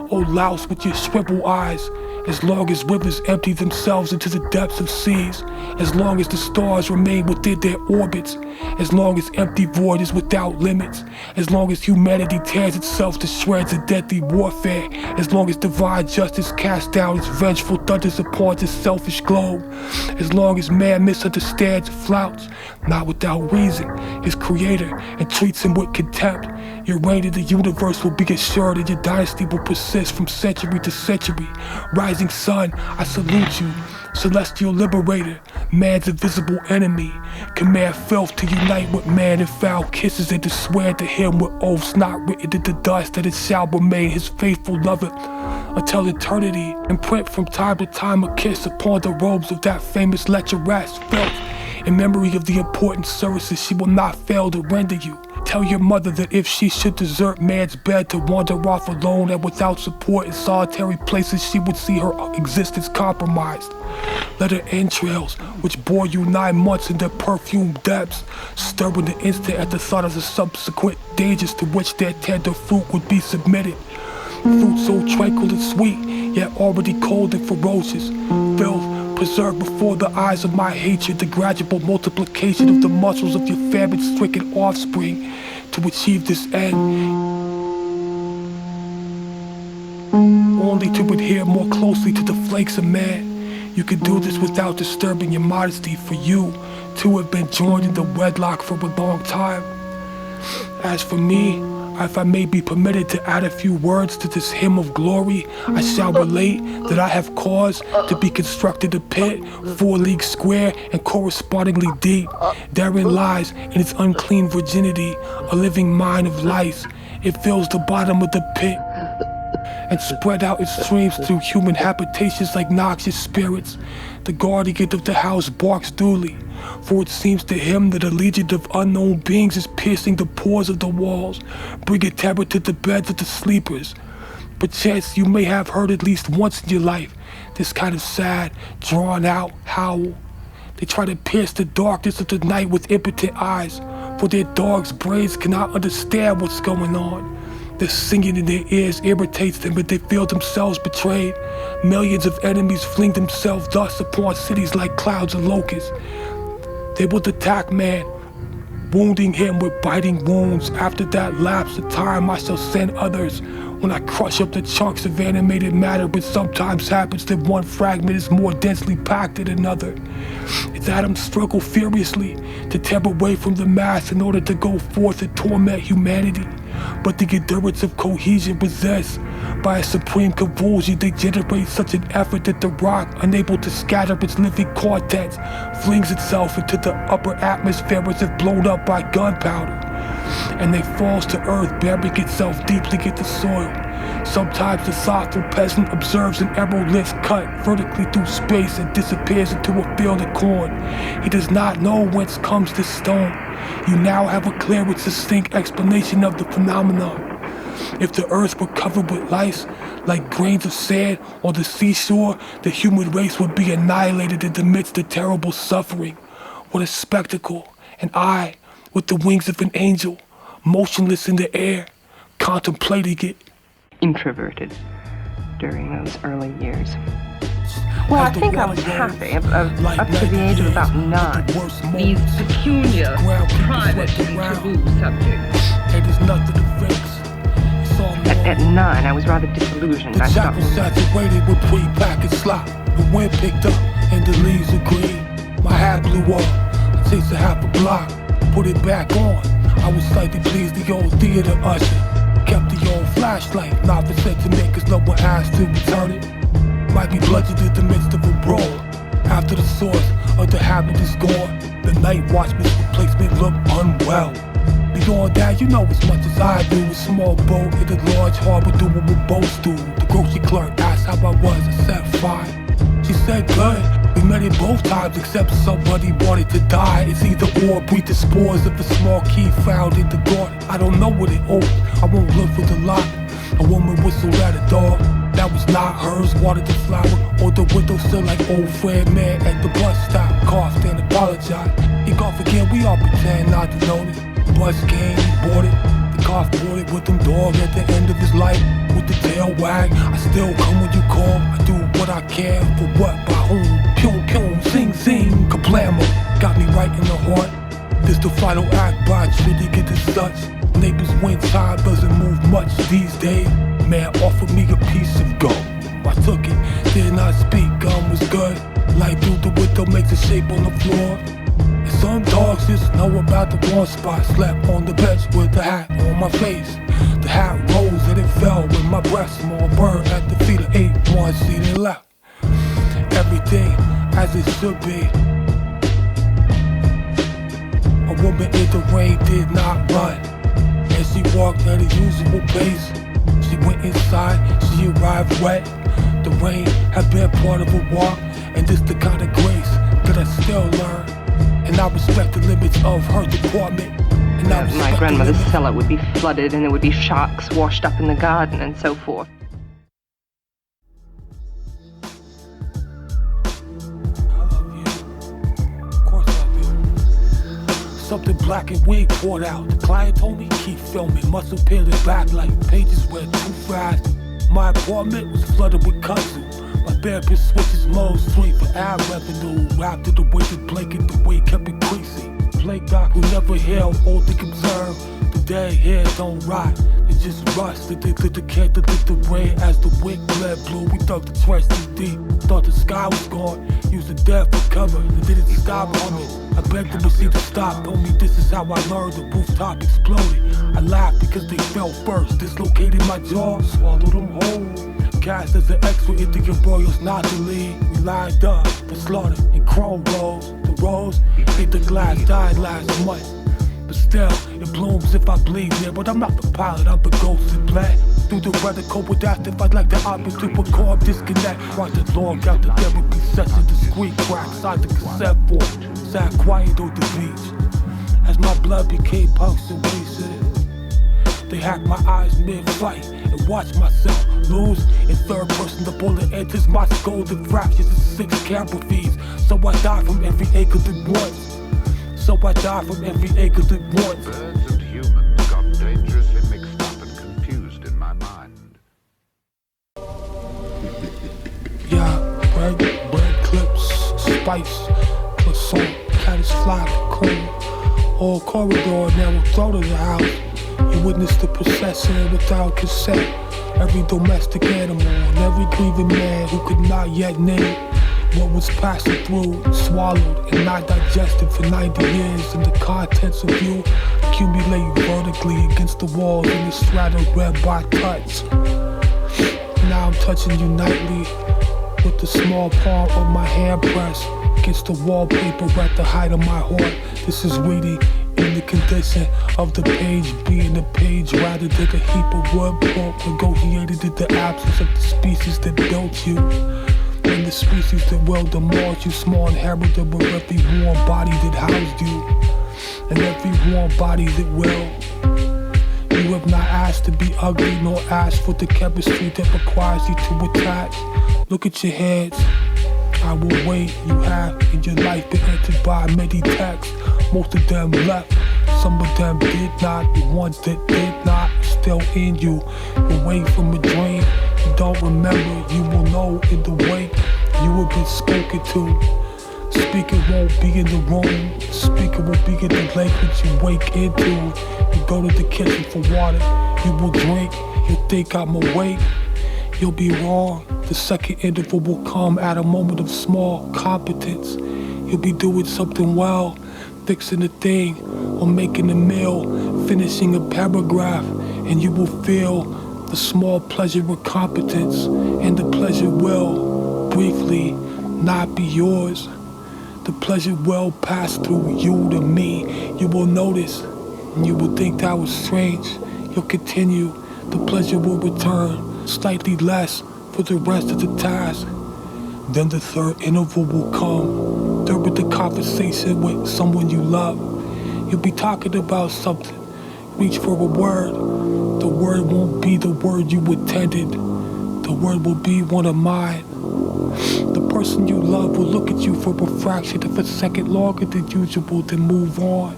O louse with your shriveled eyes, as long as rivers empty themselves into the depths of seas, as long as the stars remain within their orbits, as long as empty void is without limits, as long as humanity tears itself to shreds in deadly warfare, as long as divine justice casts down its vengeful thunders upon this selfish globe, as long as man misunderstands and flouts, not without reason, his creator and treats him with contempt, your reign in the universe will be assured and your dynasty will persist from century to century. Rising sun, I salute you, celestial liberator, man's invisible enemy. Command filth to unite with man in foul kisses and to swear to him with oaths not written in the dust that it shall remain his faithful lover until eternity, and print from time to time a kiss upon the robes of that famous lecheress filth in memory of the important services she will not fail to render you. Tell your mother that if she should desert man's bed to wander off alone and without support in solitary places, she would see her existence compromised. Let her entrails, which bore you 9 months in their perfumed depths, stir in the instant at the thought of the subsequent dangers to which their tender fruit would be submitted. Fruit so tranquil and sweet, yet already cold and ferocious. Filth, preserve before the eyes of my hatred the gradual multiplication of the muscles of your famine-stricken offspring to achieve this end, only to adhere more closely to the flakes of man. You can do this without disturbing your modesty, for you too have been joined in the wedlock for a long time. As for me, If I may be permitted to add a few words to this hymn of glory, I shall relate that I have caused to be constructed a pit, 4 leagues square and correspondingly deep. Therein lies, in its unclean virginity, a living mine of lice. It fills the bottom of the pit and spread out its streams through human habitations like noxious spirits. The guardian of the house barks duly, for it seems to him that a legion of unknown beings is piercing the pores of the walls, bringing terror to the beds of the sleepers. Perchance you may have heard at least once in your life this kind of sad, drawn-out howl. They try to pierce the darkness of the night with impotent eyes, for their dogs' brains cannot understand what's going on. The singing in their ears irritates them, but they feel themselves betrayed. Millions of enemies fling themselves thus upon cities like clouds of locusts. They will attack man, wounding him with biting wounds. After that lapse of time, I shall send others. When I crush up the chunks of animated matter, but sometimes happens that one fragment is more densely packed than another. Its atoms struggle furiously to tear away from the mass in order to go forth and torment humanity. But the endurance of cohesion possessed by a supreme convulsion, they generate such an effort that the rock, unable to scatter its living contents, flings itself into the upper atmosphere as if blown up by gunpowder, and they falls to earth, burying itself deeply in the soil. Sometimes the thoughtful peasant observes an aerolith cut vertically through space and disappears into a field of corn. He does not know whence comes this stone. You now have a clear and succinct explanation of the phenomenon. If the earth were covered with lice, like grains of sand on the seashore, the human race would be annihilated in the midst of terrible suffering. What a spectacle! And I, with the wings of an angel, motionless in the air, contemplating it. Introverted during those early years. Well, I think I was happy up to the age of about 9. These peculiar, private, and taboo subjects. At 9, I was rather disillusioned. I stopped. The saturated with pre-packaged slop. The wind picked up and the leaves were green. My hat blew up. I chased a half a block. Put it back on. I was slightly pleased. The old theater usher kept the old flashlight. Not for sentiment, cause no one asked to return it. Might be bludgeoned in the midst of a brawl. After the source of the habit is gone, the night watchman's replacement looked unwell. Beyond that, you know as much as I do. A small boat in a large harbor doing what boats do. The grocery clerk asked how I was. I said fine. She said good. We met it both times except somebody wanted to die. It's either or breathe the spores of a small key found in the garden. I don't know what it owns. I won't look for the lot. A woman whistled at a dog. That was not hers. Watered the flower or the windowsill like old friend man at the bus stop. Coughed and apologized. He coughed again. We all pretend not to notice. Bus came, he bought it. The cough bought it with them dog at the end of his life. With the tail wag, I still come when you call. I do what I can for what, by whom. Pyum pyum, zing zing, kablamo. Got me right in the heart. This the final act by treating it as such. Neighbors when time doesn't move much these days. Man offered me a piece of gum. I took it, did not speak, gum was good. Light through the window makes a shape on the floor. And some dogs just know about the one spot. Slept on the bench with the hat on my face. The hat rose and it fell with my breath. Small bird at the feet of 8, one seat and left. Everything as it should be. A woman in the rain did not run, and she walked at a usual pace. She went inside, she arrived wet. The rain had been part of her walk, and this the kind of grace that I still learn. And I respect the limits of her department. And my grandmother's cellar would be flooded, and there would be sharks washed up in the garden, and so forth. Something black and wig poured out. The client told me keep filming. Muscle peeled it back like pages read too fast. My apartment was flooded with kudzu. My therapist switches modes, sweet for ad revenue. After the weighted blanket, the weight kept increasing. Plague doc who never held, all they observed. the dead hair don't rot. They just rust. They lit the candle, lit the rain as the wind bled blue. We dug the trench too deep. Thought the sky was gone. Used the death for cover. They didn't stop on me. I begged them to see the stop. Told me this is how I learned. The rooftop exploded. I laughed because they fell first. Dislocated my jaw, swallowed them whole. Cast as an X with Indian royals not to lead. We lined up for slaughter in chrome rolls. The rose hit the glass, died last month. But still, it blooms if I bleed there. But I'm not the pilot, I'm the ghost in black. Through the weather code with that, if I'd like the option to record, disconnect. Watch the log out the therapy session, discreet crack, side the cassette form. Sat quiet on the beach. As my blood became punctuated, they hacked my eyes mid-fight and watched myself lose. In third person, the bullet enters my skull and fractures in 6 camera feeds. So I die from every acre at once. So I die from every acre at once. Birds and humans got dangerously mixed up and confused in my mind. Yeah, bread clips, spice, croissant, caddis fly, cream. All corridor, narrow throat of the house. You witness the procession without consent. Every domestic animal and every grieving man who could not yet name what was passing through, swallowed and not digested for 90 years. And the contents of you accumulate vertically against the walls in the strata read by touch. Now I'm touching you nightly with the small palm of my hand press against the wallpaper at the height of my heart. This is reading in the condition of the page being the page rather than a heap of wood pulp negotiated in the absence of the species that built you. And the species that will demolish you, small inheritor with every warm body that housed you. And every warm body that will. You have not asked to be ugly, nor asked for the chemistry that requires you to attach. Look at your heads. I will wait. You have in your life been entered by many texts. Most of them left, some of them did not. The ones that did not are still in you. Away from a dream you don't remember. You will know in the wake you will be spoken to. Speaker won't be in the room. Speaker will be in the lake that you wake into. You go to the kitchen for water. You will drink. You'll think I'm awake. You'll be wrong. The second interval will come at a moment of small competence. You'll be doing something well, fixing a thing, or making a meal, finishing a paragraph, and you will feel the small pleasure of competence, and the pleasure will, briefly, not be yours. The pleasure will pass through you to me. You will notice, and you will think that was strange. You'll continue. The pleasure will return, slightly less for the rest of the task. Then the third interval will come. During the conversation with someone you love, you'll be talking about something. Reach for a word. The word won't be the word you intended. The word will be one of mine. The person you love will look at you for a fraction of a second longer than usual, then move on.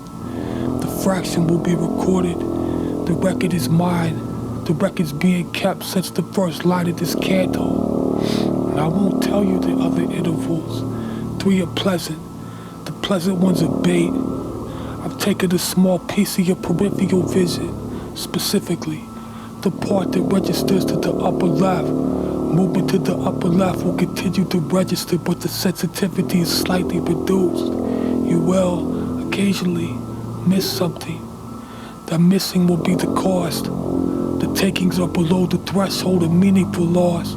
The fraction will be recorded. The record is mine. The record's being kept since the first light of this candle. And I won't tell you the other intervals. 3 are pleasant. The pleasant ones are bait. I've taken a small piece of your peripheral vision, specifically the part that registers to the upper left. Movement to the upper left will continue to register, but the sensitivity is slightly reduced. You will occasionally miss something. That missing will be the cost. The takings are below the threshold of meaningful loss.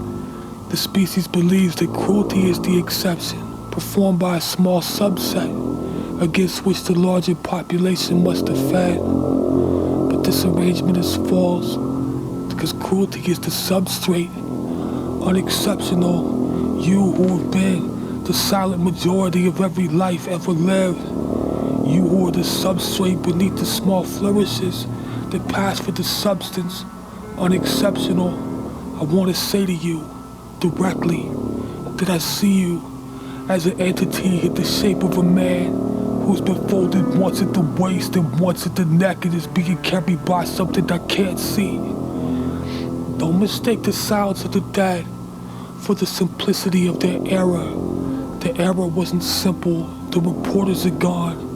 The species believes that cruelty is the exception, performed by a small subset, against which the larger population must defend. But this arrangement is false, because cruelty is the substrate. Unexceptional, you who have been the silent majority of every life ever lived. You who are the substrate beneath the small flourishes that pass for the substance. Unexceptional, I want to say to you, directly, that I see you as an entity in the shape of a man who's been folded once at the waist and once at the neck and is being carried by something I can't see. Don't mistake the sounds of the dead for the simplicity of their era. The era wasn't simple. The reporters are gone.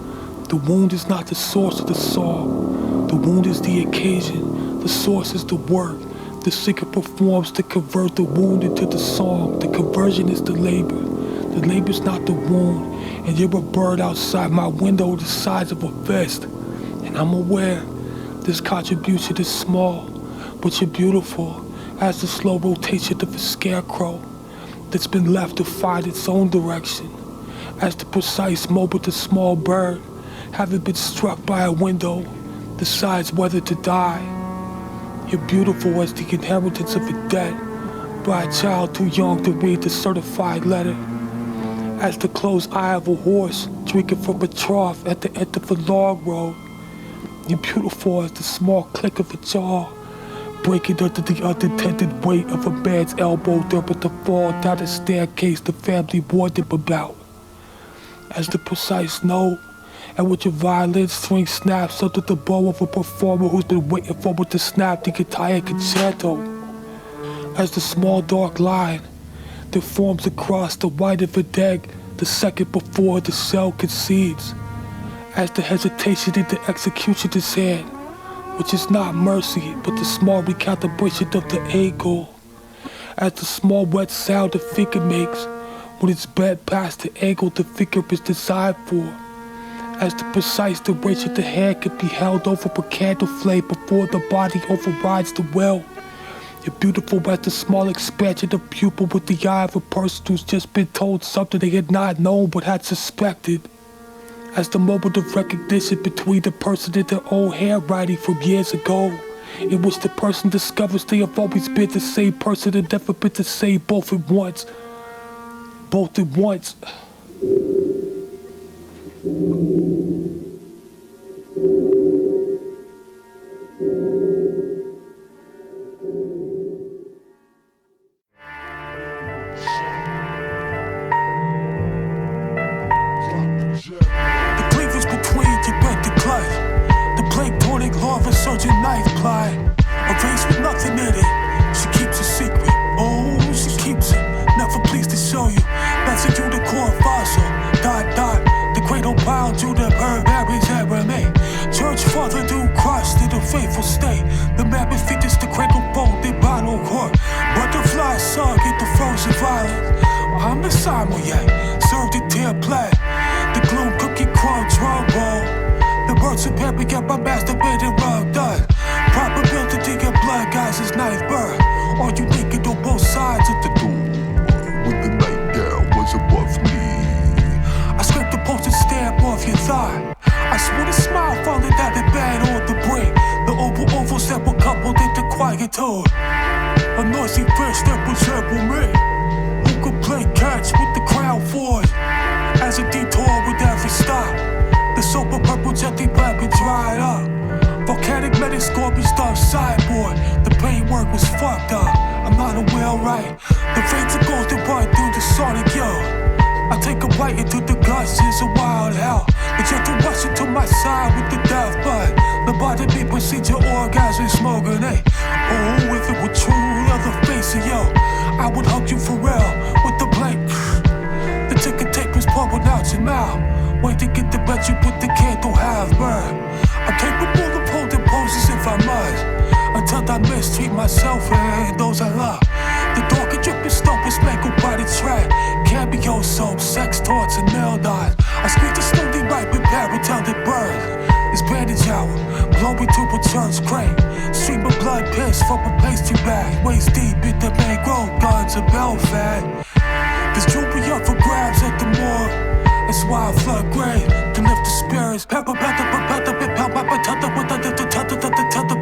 The wound is not the source of the song. The wound is the occasion, the source is the work. The singer performs to convert the wound into the song. The conversion is the labor. The labor's not the wound. And you're a bird outside my window the size of a fist. And I'm aware this contribution is small, but you're beautiful as the slow rotation of a scarecrow that's been left to find its own direction. As the precise moment the small bird, having been struck by a window, decides whether to die. You're beautiful as the inheritance of a debt by a child too young to read the certified letter. As the closed eye of a horse drinking from a trough at the end of a log road. You're beautiful as the small click of a jaw breaking under the unintended weight of a man's elbow during the fall down the staircase the family warned him about. As the precise note at which a violin string snaps under the bow of a performer who's been waiting for it to snap the entire concerto. As the small dark line that forms across the white of an egg the second before the cell concedes. As the hesitation in the execution is hand, which is not mercy, but the small recalibration of the angle. As the small wet sound the finger makes when it's bent past the angle the finger is designed for. As the precise duration the hand can be held over a candle flame before the body overrides the will. You're beautiful as the small expansion of pupil with the eye of a person who's just been told something they had not known but had suspected. As the moment of recognition between the person and their own handwriting from years ago, in which the person discovers they have always been the same person and never been the same both at once. Both at once. Surgeon knife ply, a vase with nothing in it. She keeps a secret, oh, she keeps it. Never pleased to show you. That's a unicorn fossil. ... The cradle bound you to her marriage and remain. Church father do crushed in a faithful state. The mammoth fetus, the cradle folded bottle court. Butterfly sung in the frozen violence. I'm the sommelier, served in tear plat. The gloom cookie crumb drum roll. The birds of paper get my masturbated rub done. Probability of blood guys is knife burn. All you naked on both sides of the door. When the nightgown was above me, I scraped the postage stamp off your thigh. I swore to smile falling down the bed on the brink. The ovals that were coupled into quietude. A noisy fish that resembled me. Who could play catch with the crown forward? As a detour with every stop. The sober purple jetty black and dried up. Volcanic medic scorpion stuff sideboard. The paintwork was fucked up. I'm not a wheelwright. The veins of gold that run through the sonic yo. I take a bite into the guts, it's a wild hell. The gentle rush into my side with the death bud. The body me procedure orgasm smoking, eh? Oh, if it were true, leather face of yo, I would hug you for real with the blank. The ticket tape was pouring out your mouth. Wait to get the bet you put the candle half burn. I'm capable of holding poses if I must, until I mistreat myself and those I love. The dark and dripping stuff was mangled by the track. Cameo soap, sex torts and nail dots. I squeeze the slowly right with paratelled bird. It's bandage hour, blowing to a church crane. Stream of blood piss from a pastry bag. Waist deep in the mangrove guns and bell fat. There's jewelry up for grabs at the morgue. That's why I flood grave to lift the spirits. Pepper,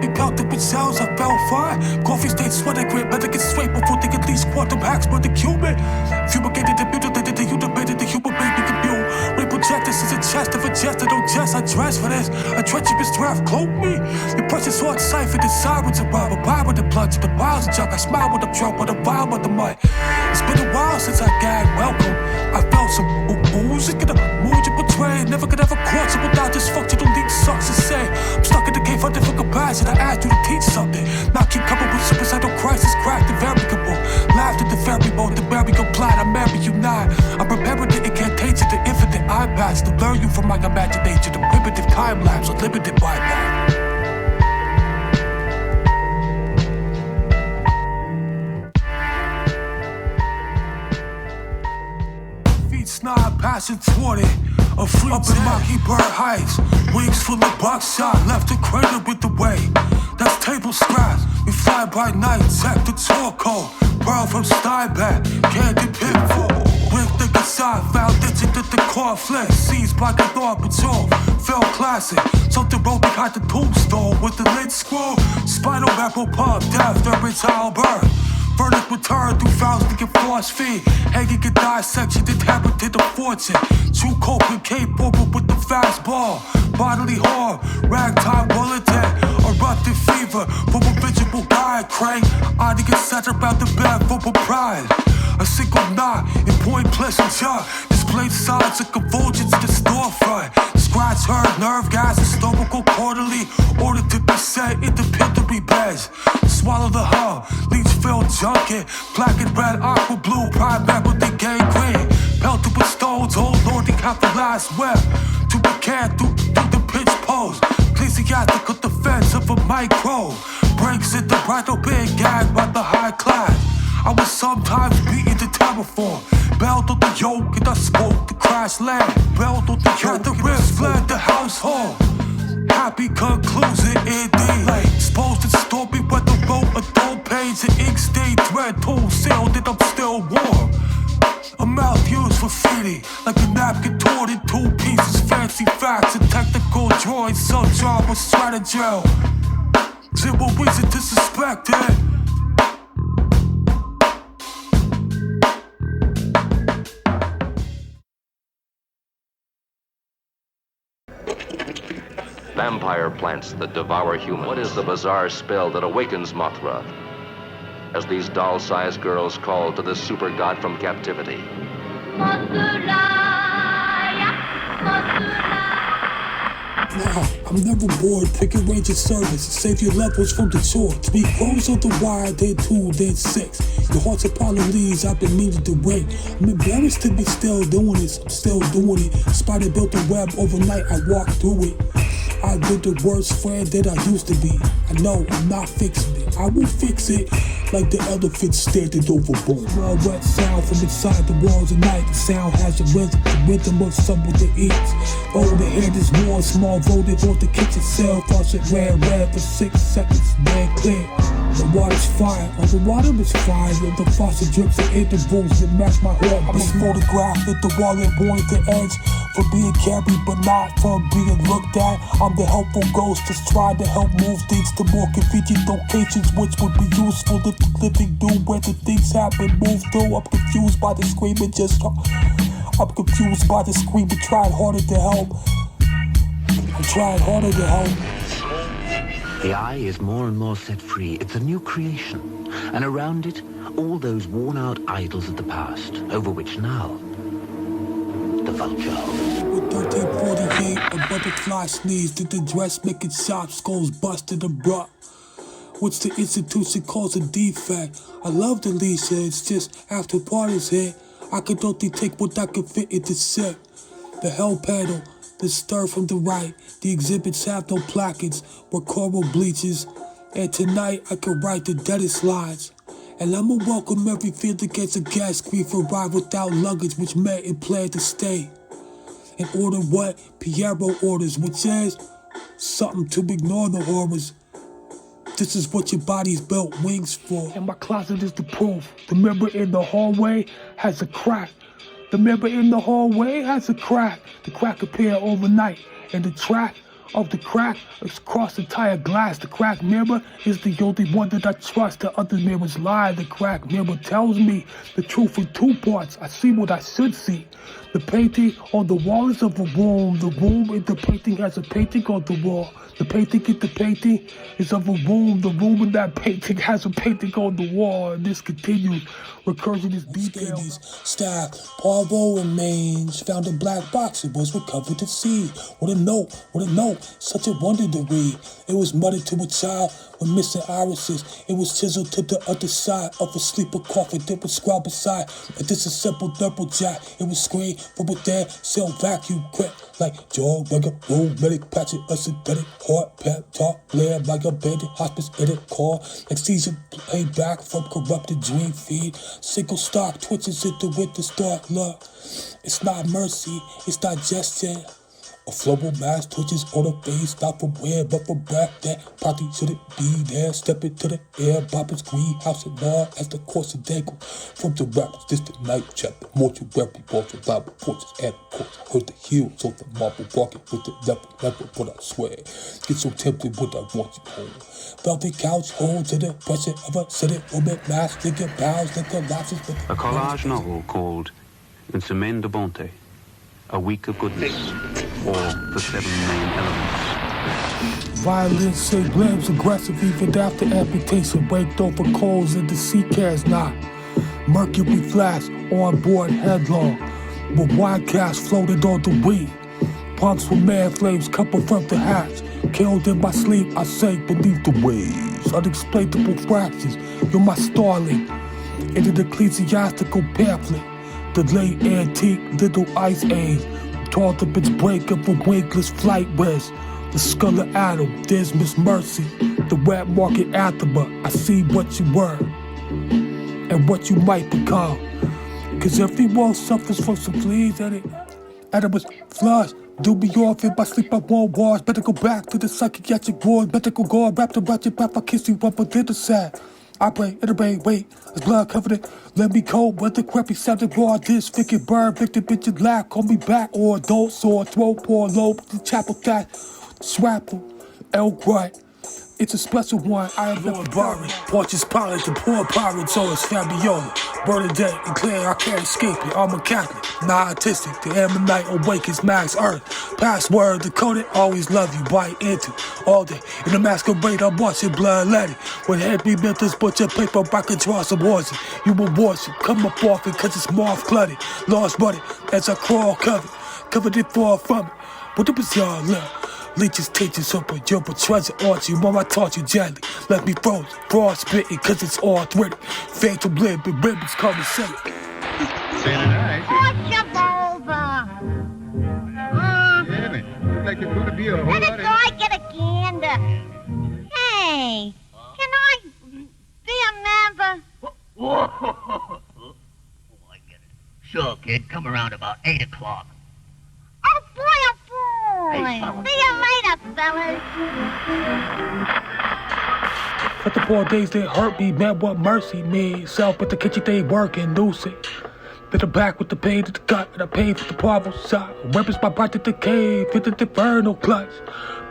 be pelted with cells. I felt fine. Coffee stain sweater grip. Better get straight before they at least quantum hacks. But the Cuban fumigated the builder, the you debated the human baby compute. Rape projectors is a chest of a chest. I don't jest. I dress for this. A treacherous draft cloak me. The precious sword cipher. The sirens are rob. A pie with the blood to the piles of junk. I smile with the drunk with a vial with the mud. It's been a while since I got welcome. I felt some ooze. Get a mood you portray. Never could ever court you without dysfunctional leak sucks and say I'm stuck in the cave hunting for compassion. I asked you to teach something. Now keep coming with suicidal crisis, cracked and variable. Laughed at the fairy boat, the berry complied. I marry you not. I'm preparing the incantation, the infinite iPads to learn you from my imagination. The primitive time lapse, unlimited bypass. 6'9", passing 20. A free up in Mockingbird Heights. Wings full of buckshot, left a crater with the weight. That's table scraps. We fly by night, tech the Torco. Pearl from Steinbeck, candy pitfall. With the Gassat, found ditching at the conflict. Seized by the Patrol, fell classic. Something wrote behind the tombstone with the lid scroll. Spinal apple pump, death, every childbirth. Verdict returned through fouls to get force feed. Hanging a dissection that happened to the fortune. True coping capable with the fastball. Bodily harm, ragtime bulletin. Eruptive fever from a visible guide crank. I to get set around the bed for pride. A single knot in Point Pleasure. Displayed signs of convulsions to storefront. Scratch heard, nerve gas, historical quarterly. Ordered to be set in the penitentiary beds. Swallow the hum, leech filled junket. Black and red, aqua blue, prime with the gang green. Pelted with stones, old lord, they have the last web. To be canned through the pitch post. Ecclesiastical defense of a micro. Breaks in the bridal big gag by the high class. I was sometimes beaten to terraform. Belled on the yoke and I spoke the crash land. Belled on the yoke, the wrist fled the household. Happy conclusion indeed. Exposed to story where the wrote a dull page and ink stained thread tool sealed that I'm still warm. A mouth used for feeding, like a napkin torn in two pieces. Fancy facts and technical drawings, some drama stratagem. Zero reason to suspect it. Vampire plants that devour humans. What is the bizarre spell that awakens Mothra? As these doll-sized girls call to the super god from captivity. Nah, I'm never bored. Pick a range of service. Save your levels from the chore. 3 crows on the wire, then 2, then 6. Your heart's upon the leaves, I've been meaning to wait. I'm embarrassed to be still doing this. I'm still doing it. Spider built a web overnight, I walked through it. I've been the worst friend that I used to be. I know I'm not fixing it. I will fix it like the elephant standing overboard. Small wet sound from inside the walls at night. The sound has a rhythm of someone that eats. Oh, the hand is warm, small voltage on the kitchen cell. Faucet ran red for 6 seconds, then clear. The water's fire, the water is fire. The faucet drips at intervals that match my heart. I'm a photograph at the wall and point the edge. For being carried but not from being looked at. I'm the helpful ghost that's trying to help move things to more convenient locations, which would be useful if the living do where the things happen, move through. I'm confused by the screaming, I'm confused by the screaming, trying harder to help. I'm trying harder to help. The eye is more and more set free. It's a new creation. And around it, all those worn-out idols of the past, over which now the vulture hovers. With 1348, a butterfly sneezed at the dress, making sharp skulls busted abrupt. Which the institution calls a defect. I love the leash, it's just after parties hit, I could only take what I could fit into set. The hell panel, the stir from the right, the exhibits have no placards or coral bleachers, and tonight I could write the deadest lines. And I'ma welcome every field against a gas grief arrive without luggage, which meant it planned to stay. And order what Piero orders, which is something to ignore the horrors. This is what your body's built wings for. And my closet is the proof. The mirror in the hallway has a crack. The mirror in the hallway has a crack. The crack appeared overnight, and the track of the crack is across the entire glass. The cracked mirror is the only one that I trust. The other mirrors lie. The cracked mirror tells me the truth in 2 parts. I see what I should see. The painting on the wall is of a room. The room in the painting has a painting on the wall. The painting in the painting is of a room. The room in that painting has a painting on the wall. And this continues. Recursion is details. Staff, Parvo and Mange found a black box. It was recovered to see. What a note, note, such a wonder to read. It was muttered to a child with missing irises. It was chiseled to the other side of a sleeper coffin that was scribed beside a disassembled double jack. It was screened from within, cell vacuum quick like jaw, regular, roll, medic, patch it, a synthetic, heart, pep, talk, glare like abandoned hospice in a car, like season play back from corrupted dream feed. Single stock twitches into with the dark luck. It's not mercy, it's digestion. A flowable mass twitches on the face, not from where, but from breath that probably shouldn't be there. Step into the air, boppers, greenhouse and all as the course of dangle. From the rappers, distant night chapter, mortuary, balls of Bible porches, and of course, I heard the heels of the marble walking with the never, but I swear, get so tempted when I want you home. Velvet couch holds to the pressure of a sitting woman, mass, thinking bows, like collapses. A collage novel called Une semaine de bonté, a week of goodness, or the 7 main elements. Violence, say blames aggressive even after amputation, raked over coals in the sea cast knot. Mercury flash on board headlong, with wine cash floated on the weed. Punks with mad flames coupled from the hatch. Killed in my sleep, I sank beneath the waves. Unexplainable fractions, you're my starling. In an ecclesiastical pamphlet, the late antique little ice age. Taught up its break of a wingless flight rest. The skull of Adam, there's Miss Mercy. The wet market athema, I see what you were and what you might become. Cause everyone suffers from some fleas and it was flush. Do me off in my sleep, I won't wash. Better go back to the psychiatric ward. Better go guard, wrapped around your back, I kiss you up on the side. I pray, it'll rain, wait, it's blood covered it. Let me cold, but the crappy sounded raw. This ficket bird, victim, bitch, and laugh. Call me back, or adult sword, throw, poor low, the chapel cat, swapple, elk right. It's a special one, I am never borrowed. Porches pilot, the poor pirates, so it's Fabiola. Bernadette and Claire, I can't escape it. I'm a Catholic, not autistic. The Ammonite awakens Max Earth. Password decoded, always love you, bite into all day. In the masquerade, I'm watching blood letting. When heavy mentors butcher paper, I can draw some horses. You will worship, come up off it, cause it's moth cluttered. Lost money, as I crawl covered it far from it. But it was y'all love. Leeches teachers up a Yoruba treasure art you, mom, I taught you gently. Let me froze, broad spitting, cause it's arthritic. Fatal blend, but ribbons come and say it. What's your vulva? Like it's gonna be a whole Let it go, I get a gander. Hey, can I be a member? Oh, I get it. Sure, kid, come around about 8 o'clock. Oh boy, oh boy. See you later, fellas. But the poor days that hurt me, man, what mercy means. Self at the kitchen, they working, losing. Bit the back with the pain to the gut, and I paid for the problem side. Weapons my bite to the cave, hit the infernal clutch.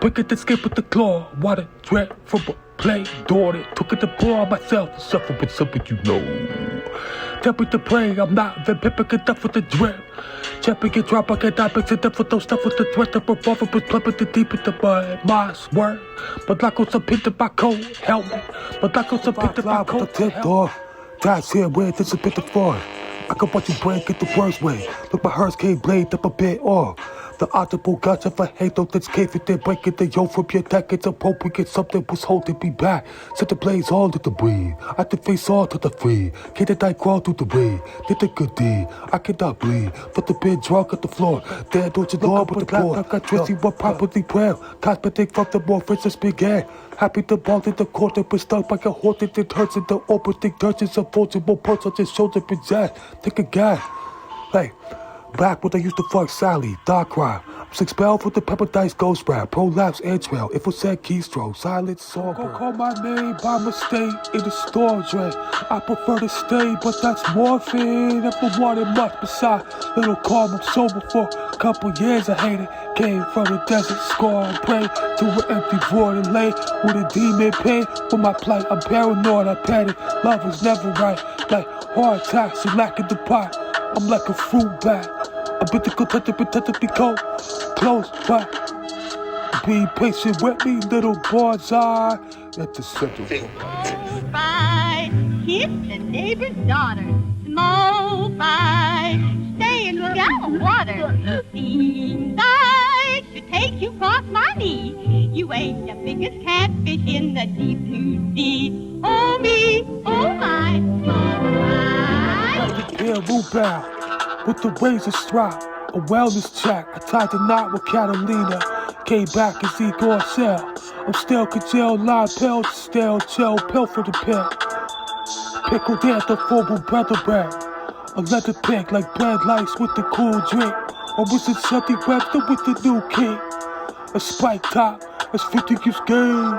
Break it to skip with the claw, water drip from a play, daughter. Took it to pour on myself, to suffer with something you know. Tell me to pray, I'm not the pipper, enough with the drip. Chepping it, drop, I get up, it's a different stuff with the threat of revolver, but plumping the deep in the mud. My swear, but like on some pit of my coat, help me. But like on some pit of my coat, help me. Drives here, where this a bit of fun. I can watch you break it the worst way. Look, my hers came blade up a bit off. The audible guts of a hate though that's cave it, they break it, the yoke from your deck. It's appropriate, something was holding me back. Set the blaze all to the breed. I can face all to the free. Can't the die crawl through the way. Did a good deed, I cannot bleed. For the bed drunk at the floor. There don't you know but the poor. I got twisty what properly prayer. Cosmetic from the more friends began. Happy to ball in the court that was stuck like a horse that it hurts in the open thing. Touches a vulnerable parts on his shoulder and jazz. Take a guy. Hey. Back when I used to fuck Sally, dark crime. I was expelled from the pepper dice ghost rap, prolapse and trail. If it said keystroke, silent song. Go call my name by mistake in the storage rain. I prefer to stay, but that's morphine. Never wanted much beside little calm. I'm sober for a couple years. I hate it. Came from the desert, score and pray to an empty void and lay with a demon pain. For my plight, I'm paranoid, I panic. Love is never right, like heart attacks, you lacking the pot. I'm like a fruit bat. A bit to go touch it, but touch it be cold. Close, but be patient with me, little boy's eye. At the center. Smoke by, kiss the neighbor's daughter. Smoke by, stay in the water. Seems like to take you across my knees. away the biggest catfish in the deep blue sea. Oh me, oh my, oh my. Yeah, rhubarb with the razor strap, a wellness check. I tied the knot with Catalina, came back as Igor said. I'm still congealed, live pill, still chill, pill for the pit. Pickled at the full brother bread. A leather pig like bread lice with the cool drink. Or was it Shelby Webster with the new king? A spike top, as 50 gives game.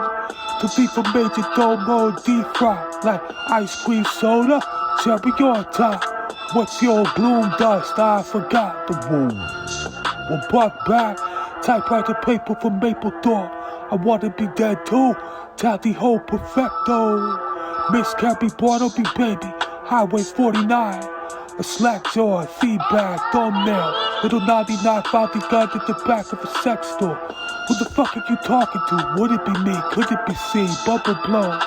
To be from Major Domo, deep fry like ice cream soda, cherry on top. What's your gloom dust? I forgot the wound. Well, buck back, typewriter paper from Maple Thorpe. I wanna be dead too, tally ho perfecto. Miss Cappy Bartleby baby, Highway 49. A slack jaw, feedback, thumbnail. Little 99 found the gun at the back of a sex store. Who the fuck are you talking to? Would it be me? Could it be C? Bubble blow.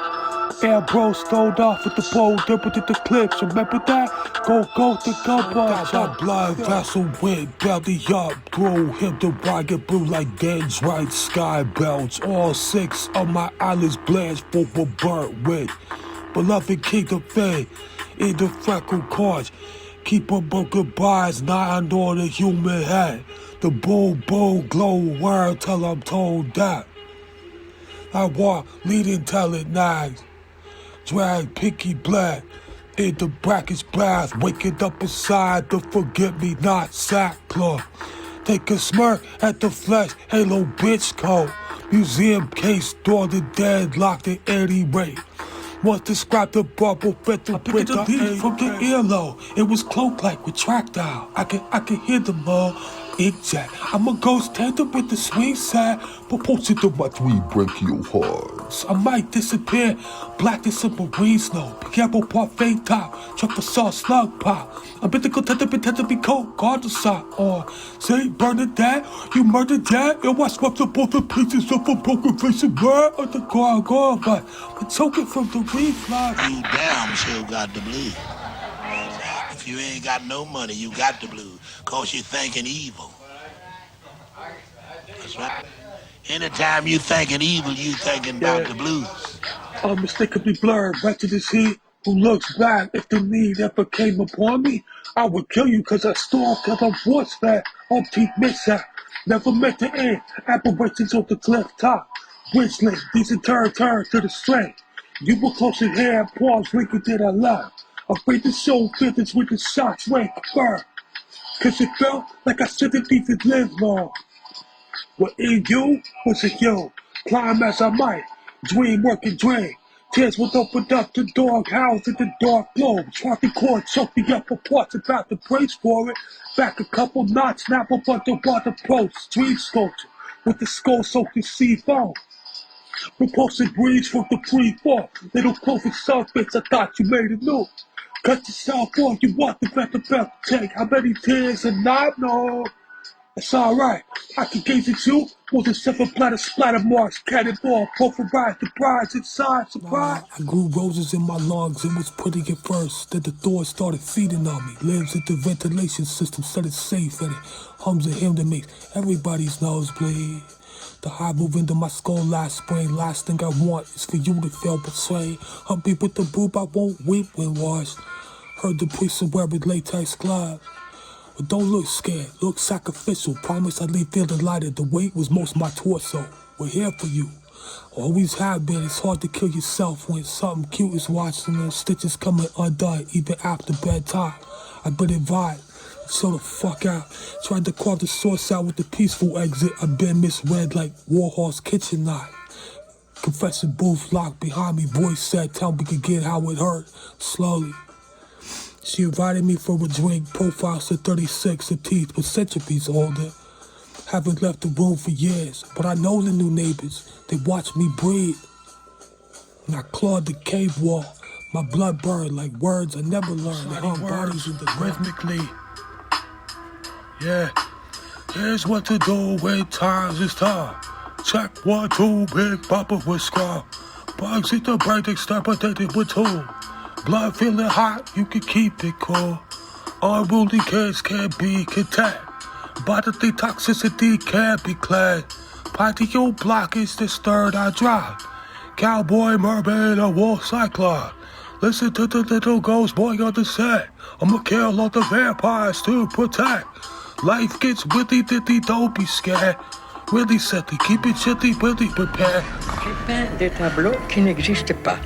Air bro stowed off with the bowl, dipped the clips. Remember that? Go, the gun bar. Got blood vessel with belly up. Throw him the riot blue like dendrite sky belts. All 6 of my eyelids blanched for a burnt wit. Beloved king of fame, in the freckled cards. Keep up on goodbyes, not under the human head. The boom glow word till I'm told that. I walk leading till it nags. Drag pinky black in the brackish bath, waking up inside the forget-me-not sackcloth. Take a smirk at the flesh, halo bitch coat. Museum case, door the dead, locked at any rate. Once described the bubble fit the print from the earlobe. It was cloaked like retractile. I can hear them all. Inkjet. I'm a ghost tender with the swing set, proportion to my 3 brachial hearts. I might disappear, black as a marine snow. Piano parfait top, truck for sauce slug pop. I'm been to go to be cold, guard the sock. Or say, Bernadette, you murdered that. Yo, I swept up both the pieces of a broken face and word of the gargoyle, but the token from the reef line. You damn sure got the blues. If you ain't got no money, you got the blues. Cause you're thinking evil. That's right. Anytime you thinking evil, you thinking about the blues. Unmistakably blurred, wretched is he who looks back. If the need ever came upon me, I would kill you cause I stalk, cause I'm force-fed. Upkeep mishap, never meant to end. Apparitions on the cliff top. Bridgeland, these in turn to the strength. You were close in hand, pause, winking to the left. Afraid to show feathers with the shots rank firm. Cause it felt like I shouldn't even live long. What in you was a you. Climb as I might, dream, work and dream. Tears would open up the dog house in the dark globe. Traffic cord choked the upper parts about to brace for it. Back a couple knots, snap up underwater post. Street sculpture with the skull soaked in sea foam. Repulsive breeze from the pre-fall. Little clover surface, I thought you made it new. Cut yourself off, you want the better to take. How many tears and not? No. It's alright. I can gaze at you. More than 7 platter splatter marks. Cannonball, pulverized the prize inside. Surprise. I grew roses in my lungs. It was pretty at first. Then the thoughts started feeding on me. Lives at the ventilation system, set it safe. And it hums a hymn that makes everybody's nose bleed. The high move into my skull last spring. Last thing I want is for you to feel betrayed. Humpy with the boob, I won't weep when washed. Heard the priest wear with latex gloves. But don't look scared, look sacrificial. Promise I'd leave feeling lighter. The weight was most my torso. We're here for you. Always have been. It's hard to kill yourself when something cute is watching and stitches coming undone even after bedtime. I've been invited. Chill the fuck out. Tried to carve the source out with the peaceful exit. I've been misread like Warhorse kitchen knife. Confession booth locked behind me. Voice said, tell me again how it hurt. Slowly. She invited me for a drink. Profiles to 36 of teeth, but centuries older. Haven't left the room for years, but I know the new neighbors. They watch me breathe. And I clawed the cave wall. My blood burned like words I never learned. They hung bodies in the rhythmically. Yeah, here's what to do when times is tough. Check 1, 2, big papa with scrub. Bugs eat the brain exterminated with tool. Blood feeling hot, you can keep it cool. Unruly kids can't be content. Bodily toxicity can't be clad. Patio block is the third I drive. Cowboy, mermaid, a wolf, cyclone. Listen to the little ghost boy on the set. I'ma kill all the vampires to protect. Life gets willy ditty, don't be scared. Willy silly, keep it chilly, willy prepared. J'ai peint des tableaux qui n'existent pas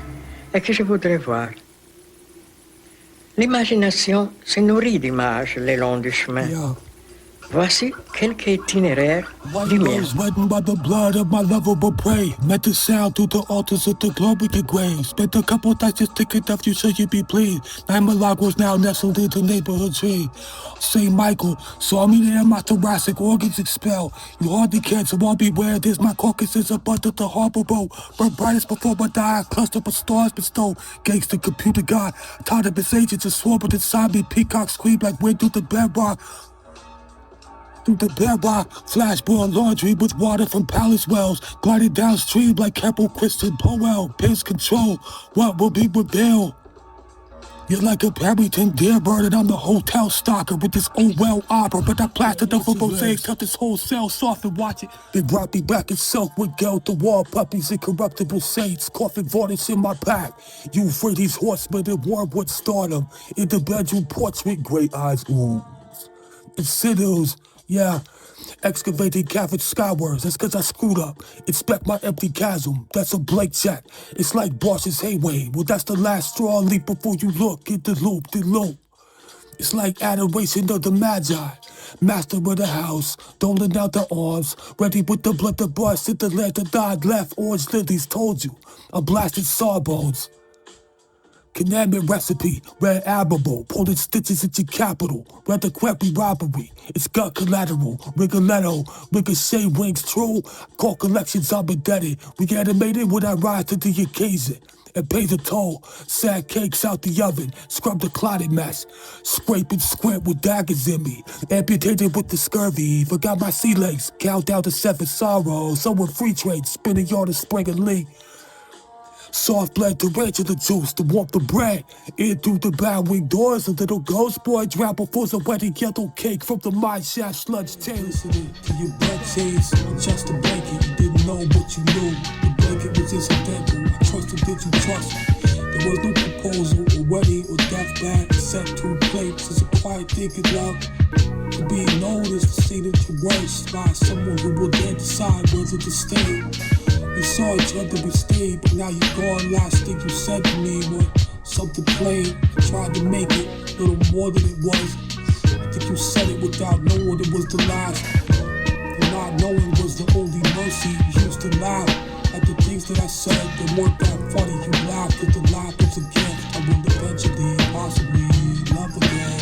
et que je voudrais voir. L'imagination se nourrit d'images le long du chemin. Yeah. Voici quelques itinéraires du mien. Written by the blood of my lovable prey. Meant to sound through the altars of the glorious grave. Spent a couple nights just thinking of you so you be pleased. Nine Milagros now nestled into neighborhood tree. St. Michael saw me there, my thoracic organs expelled. You hardly cared, so I'll beware. There's my carcasses abundant the harbor boat. Burnt brightest before I die, cluster of stars bestowed. Gangster computer god, tired of his agents and swore but inside me. Peacock screamed like wind through the bedrock. Through the bedrock, flash boiled laundry with water from palace wells. Gliding downstream like Campbell Christian Powell. Pace control, what will be revealed? You're like a Barrington deer bird and I'm the hotel stalker with this old well opera. But I plastered over mosaics, cut this whole cell soft and watch it. They brought me back in silk with geld, the wall puppies and corruptible saints. Coughing vortex in my pack. Euphrates horsemen and wormwood stardom. In the bedroom porch with great eyes, ooh. Insidious, yeah. Excavating cavern skywards, that's cause I screwed up. Inspect my empty chasm, that's a blank check. It's like Bosch's hayway, well that's the last straw. Leap before you look, get the loop. It's like adoration of the Magi. Master of the house, doling out the arms. Ready with the blood to bust, hit the land to died left. Orange lilies told you, I'm blasted sawbones. Commandment recipe, red admirable, pulling stitches into capital, rather crappy robbery, it's gut collateral, Rigoletto, ricochet wings true, call collections I'm indebted, reanimated when I rise to the occasion, and pay the toll, sad cakes out the oven, scrub the clotted mess, scrape and squint with daggers in me, amputated with the scurvy, forgot my sea legs, count down to 7 sorrows, so with free trade, spinning yard of spring and league. Soft blood tarantula juice to warm the bread. In through the bow-wing doors, a little ghost boy drowned before the wedding yellow cake from the mine shaft sludge tail. Listening to your blood chase, just a blanket, you didn't know what you knew. The blanket was incidental, I trusted, did you trust me? There was no proposal or wedding or deathbed, except 2 plates as a quiet thing in love. To be known is to say that you're worst by someone who will then decide whether to stay. We saw each other, we stayed, but now you're gone. Last thing you said to me was something plain. You tried to make it a little more than it was. I think you said it without knowing it was the last. And not knowing was the only mercy. You used to laugh at the things that I said that weren't that funny. You laughed at the laugh was a gift. I will eventually, possibly, love again.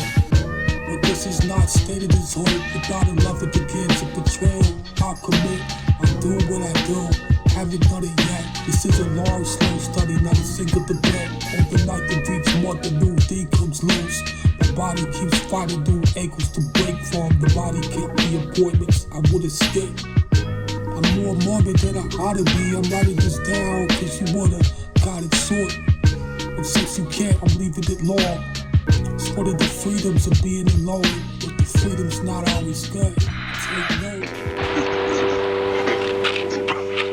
But this is not stated as hope. Without a love it begins a betrayal. I'll commit, I'll do what I do. Haven't done it yet. This is a long, slow study, not a single debate. Overnight the dreams month, the new thing comes loose. My body keeps fighting through ankles to break from. The body kept the appointments, I would escape. I'm more morbid than I ought to be. I'm writing this down cause you would've got it short. And since you can't, I'm leaving it long. It's one of the freedoms of being alone, but the freedom's not always good. Take note.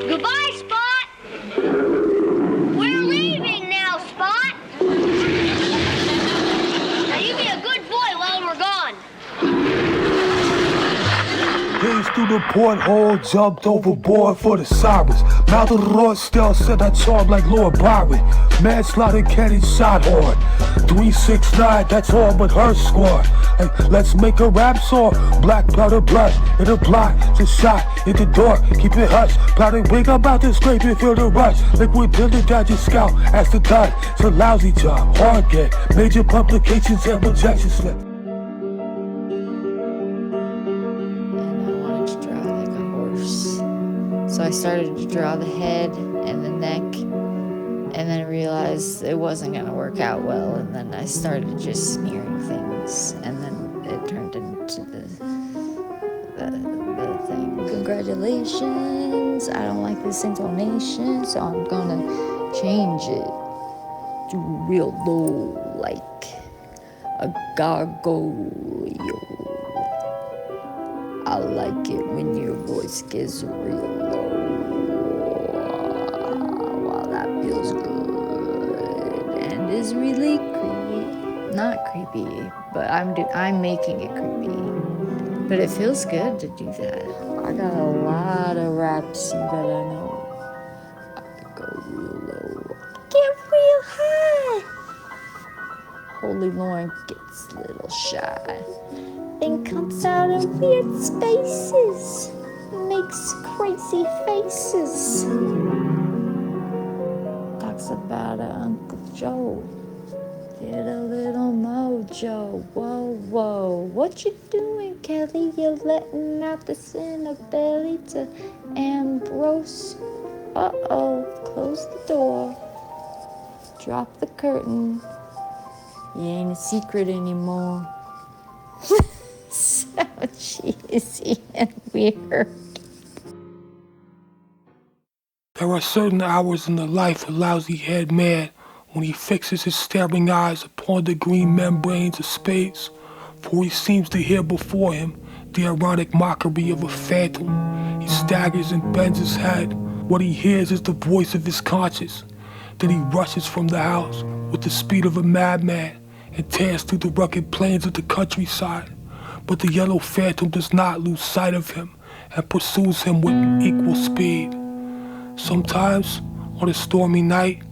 Goodbye, Spot! We're leaving now, Spot! Now you be a good boy while we're gone. Gazed through the porthole, jumped overboard for the sirens. Maldoror still said I charmed like Lord Byron. Manslaughter, cannon shot hard. 369, that's all but her score. Hey, let's make a rap song. Black powder blush in a block, just shot in the door. Keep it hush. Powder wig about to scrape and feel the rush. Liquid building down your scalp as the done. It's a lousy job, hard get. Major publications and rejection slip. So I started to draw the head and the neck, and then I realized it wasn't going to work out well, and then I started just smearing things, and then it turned into the thing. Congratulations, I don't like this intonation, so I'm going to change it to real low, like a gargoyle. I like it when your voice gets real low. Wow, that feels good and is really creepy. Not creepy, but I'm making it creepy. But it feels good to do that. I got a lot of raps that I know. I can go real low. Get real high. Holy Lauren gets a little shy. Then comes out in weird spaces. Makes crazy faces. Talks about her Uncle Joe. Get a little mojo. Whoa, whoa. What you doing, Kelly? You're letting out the sinner belly to Ambrose. Uh-oh. Close the door. Drop the curtain. You ain't a secret anymore. So cheesy and weird. There are certain hours in the life of lousy-haired man when he fixes his staring eyes upon the green membranes of space, for he seems to hear before him the ironic mockery of a phantom. He staggers and bends his head. What he hears is the voice of his conscience. Then he rushes from the house with the speed of a madman and tears through the rugged plains of the countryside. But the yellow phantom does not lose sight of him and pursues him with equal speed. Sometimes, on a stormy night,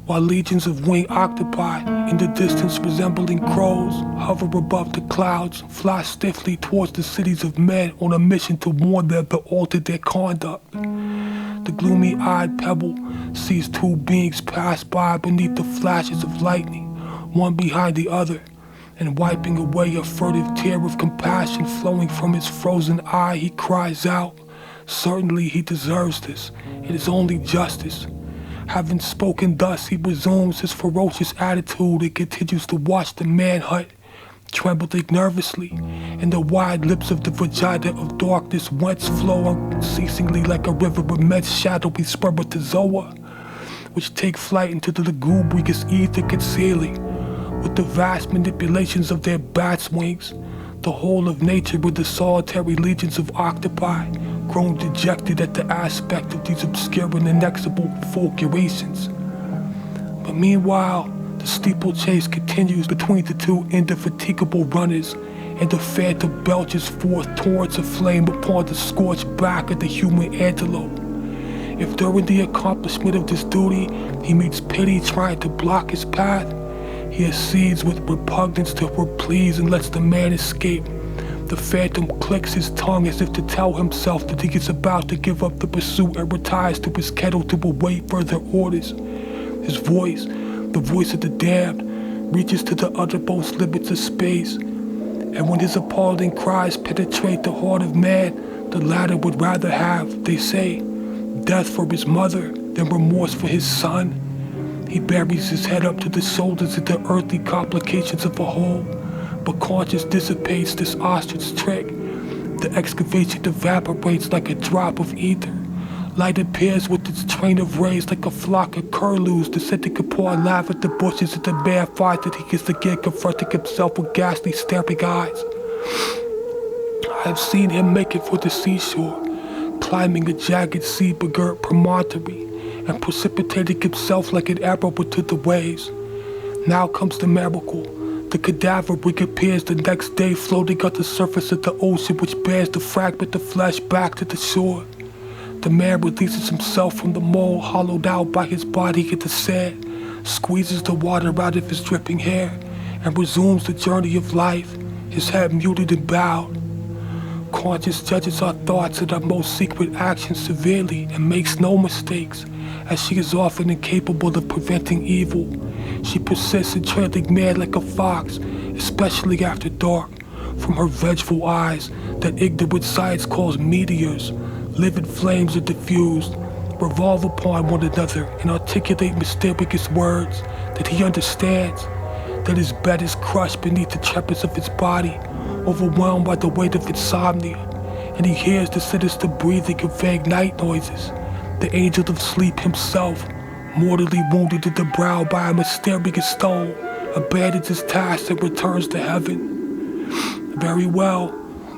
while legions of winged octopi, in the distance resembling crows, hover above the clouds, fly stiffly towards the cities of men on a mission to warn them to alter their conduct. The gloomy-eyed pebble sees two beings pass by beneath the flashes of lightning, one behind the other, and wiping away a furtive tear of compassion flowing from his frozen eye, he cries out, "Certainly he deserves this. It is only justice." Having spoken thus, he resumes his ferocious attitude and continues to watch the man-hunt, trembling nervously, and the wide lips of the vagina of darkness whence flow unceasingly like a river of immense shadowy spermatozoa, which take flight into the lugubrious ether concealing, with the vast manipulations of their bats' wings, the whole of nature with the solitary legions of octopi, grown dejected at the aspect of these obscure and inexorable fulgurations. But meanwhile, the steeplechase continues between the two indefatigable runners, and the phantom belches forth torrents of flame upon the scorched back of the human antelope. If during the accomplishment of this duty he meets pity trying to block his path, he accedes with repugnance to her pleas and lets the man escape. The phantom clicks his tongue as if to tell himself that he is about to give up the pursuit and retires to his kettle to await further orders. His voice, the voice of the damned, reaches to the uttermost limits of space, and when his appalling cries penetrate the heart of man, the latter would rather have, they say, death for his mother than remorse for his son. He buries his head up to the shoulders in the earthly complications of a hole, but conscience dissipates this ostrich trick. The excavation evaporates like a drop of ether. Light appears with its train of rays like a flock of curlews descending upon laugh at the bushes, and the man finds that he is again confronting himself with ghastly staring eyes. I have seen him make it for the seashore, climbing a jagged sea-begirt promontory, and precipitating himself like an arrow into the waves. Now comes the miracle. The cadaver reappears the next day floating on the surface of the ocean, which bears the fragment of flesh back to the shore. The man releases himself from the mold hollowed out by his body in the sand, squeezes the water out of his dripping hair, and resumes the journey of life, his head muted and bowed. Conscience judges our thoughts and our most secret actions severely and makes no mistakes, as she is often incapable of preventing evil. She persists in trailing man like a fox, especially after dark, from her vengeful eyes that ignorant science calls meteors. Livid flames are diffused, revolve upon one another, and articulate mysterious words that he understands, that his bed is crushed beneath the trepids of his body, overwhelmed by the weight of insomnia, and he hears the sinister breathing of vague night noises. The angel of sleep himself, mortally wounded in the brow by a mysterious stone, abandons his task and returns to heaven. Very well,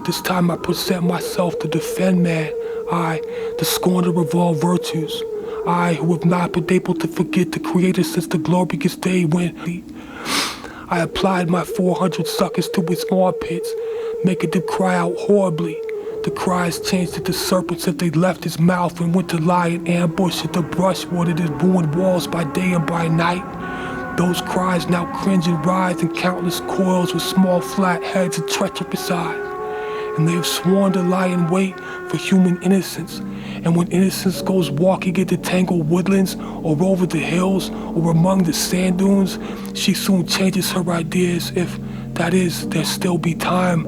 This time I present myself to defend man, I, the scorner of all virtues, I who have not been able to forget the Creator since the glorious day when I applied my 400 suckers to his armpits, making them cry out horribly. The cries changed into serpents as they left his mouth and went to lie in ambush at the brushwood at his ruined walls by day and by night. Those cries now cringe and rise in countless coils with small flat heads and treacherous eyes. And they have sworn to lie in wait for human innocence. And when innocence goes walking into tangled woodlands or over the hills or among the sand dunes, she soon changes her ideas if, that is, there still be time.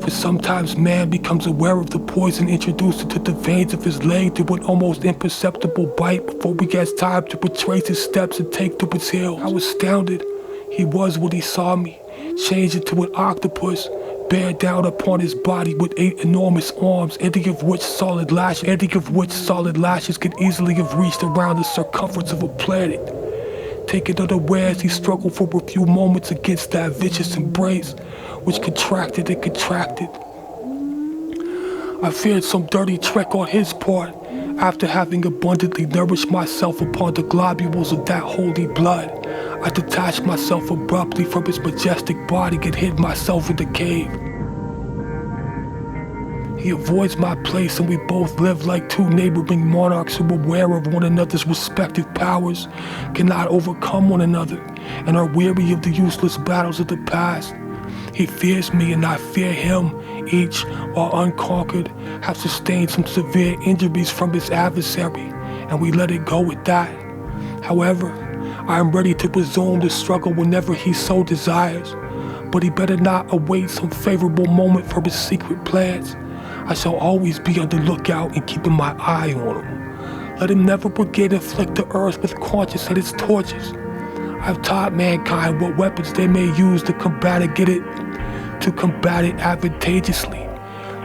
For sometimes man becomes aware of the poison introduced into the veins of his leg through an almost imperceptible bite before he gets time to retrace his steps and take to his heels. I was astounded. He was what he saw me, changed into an octopus, bear down upon his body with 8 enormous arms, any of which solid lashes could easily have reached around the circumference of a planet. Taken unawares, he struggled for a few moments against that vicious embrace, which contracted and contracted. I feared some dirty trick on his part, after having abundantly nourished myself upon the globules of that holy blood. I detached myself abruptly from his majestic body and hid myself in the cave. He avoids my place and we both live like two neighboring monarchs who are aware of one another's respective powers, cannot overcome one another, and are weary of the useless battles of the past. He fears me and I fear him. Each, while unconquered, have sustained some severe injuries from his adversary, and we let it go at that. However, I am ready to resume the struggle whenever he so desires, but he better not await some favorable moment for his secret plans. I shall always be on the lookout and keeping my eye on him. Let him never forget to inflict the earth with conscience at its torches. I've taught mankind what weapons they may use to combat it advantageously.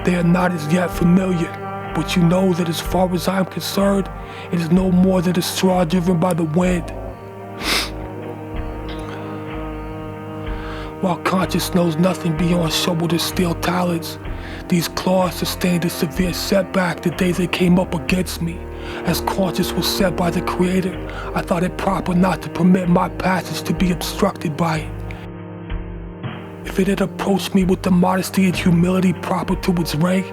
They are not as yet familiar, but you know that as far as I'm concerned, it is no more than a straw driven by the wind. While conscience knows nothing beyond shoulder steel talons, these claws sustained a severe setback the day they came up against me. As conscience was set by the Creator, I thought it proper not to permit my passage to be obstructed by it. If it had approached me with the modesty and humility proper to its rank,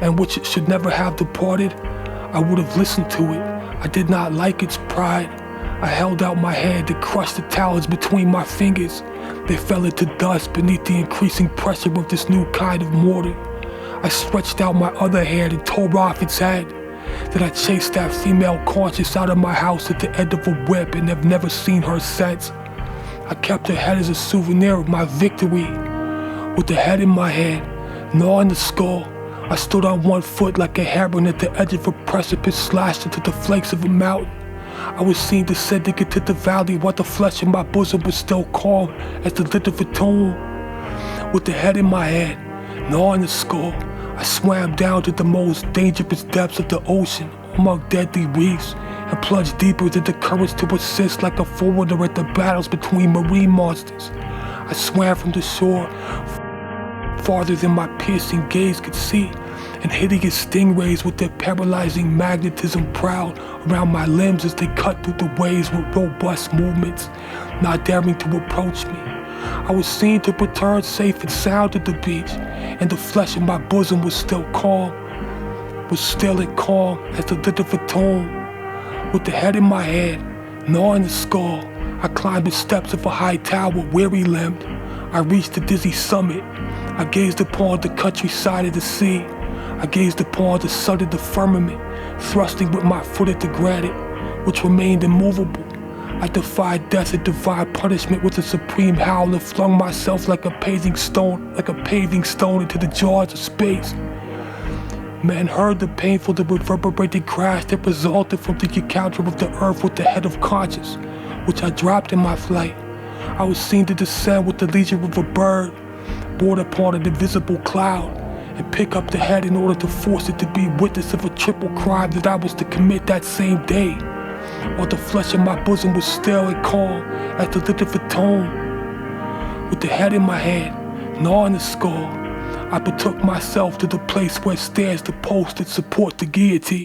and which it should never have departed, I would have listened to it. I did not like its pride. I held out my hand to crush the talons between my fingers. They fell into dust beneath the increasing pressure of this new kind of mortar. I stretched out my other hand and tore off its head. Then I chased that female conscience out of my house at the end of a whip and have never seen her since. I kept her head as a souvenir of my victory. With the head in my hand, gnawing the skull, I stood on one foot like a heron at the edge of a precipice slashed into the flakes of a mountain. I was seen descending into the valley while the flesh in my bosom was still calm as the lid of a tomb. With the head in my hand, gnawing the skull, I swam down to the most dangerous depths of the ocean among deadly reefs and plunged deeper than the currents to assist like a foreigner at the battles between marine monsters. I swam from the shore farther than my piercing gaze could see, and hideous stingrays with their paralyzing magnetism prowled around my limbs as they cut through the waves with robust movements, not daring to approach me. I was seen to return safe and sound to the beach, and the flesh in my bosom was still and calm as the lid of a tomb. With the head in my hand, gnawing the skull, I climbed the steps of a high tower, weary-limbed. I reached the dizzy summit. I gazed upon the countryside and the sea. I gazed upon the sun and the firmament, thrusting with my foot at the granite, which remained immovable. I defied death and divine punishment with a supreme howl and flung myself like a paving stone into the jaws of space. Men heard the painful, the reverberating crash that resulted from the encounter of the earth with the head of conscience, which I dropped in my flight. I was seen to descend with the leisure of a bird, board upon an invisible cloud, and pick up the head in order to force it to be witness of a triple crime that I was to commit that same day, while the flesh in my bosom was still and calm as the lid of a tomb. With the head in my hand, gnawing the skull, I betook myself to the place where stands the post that support the guillotine.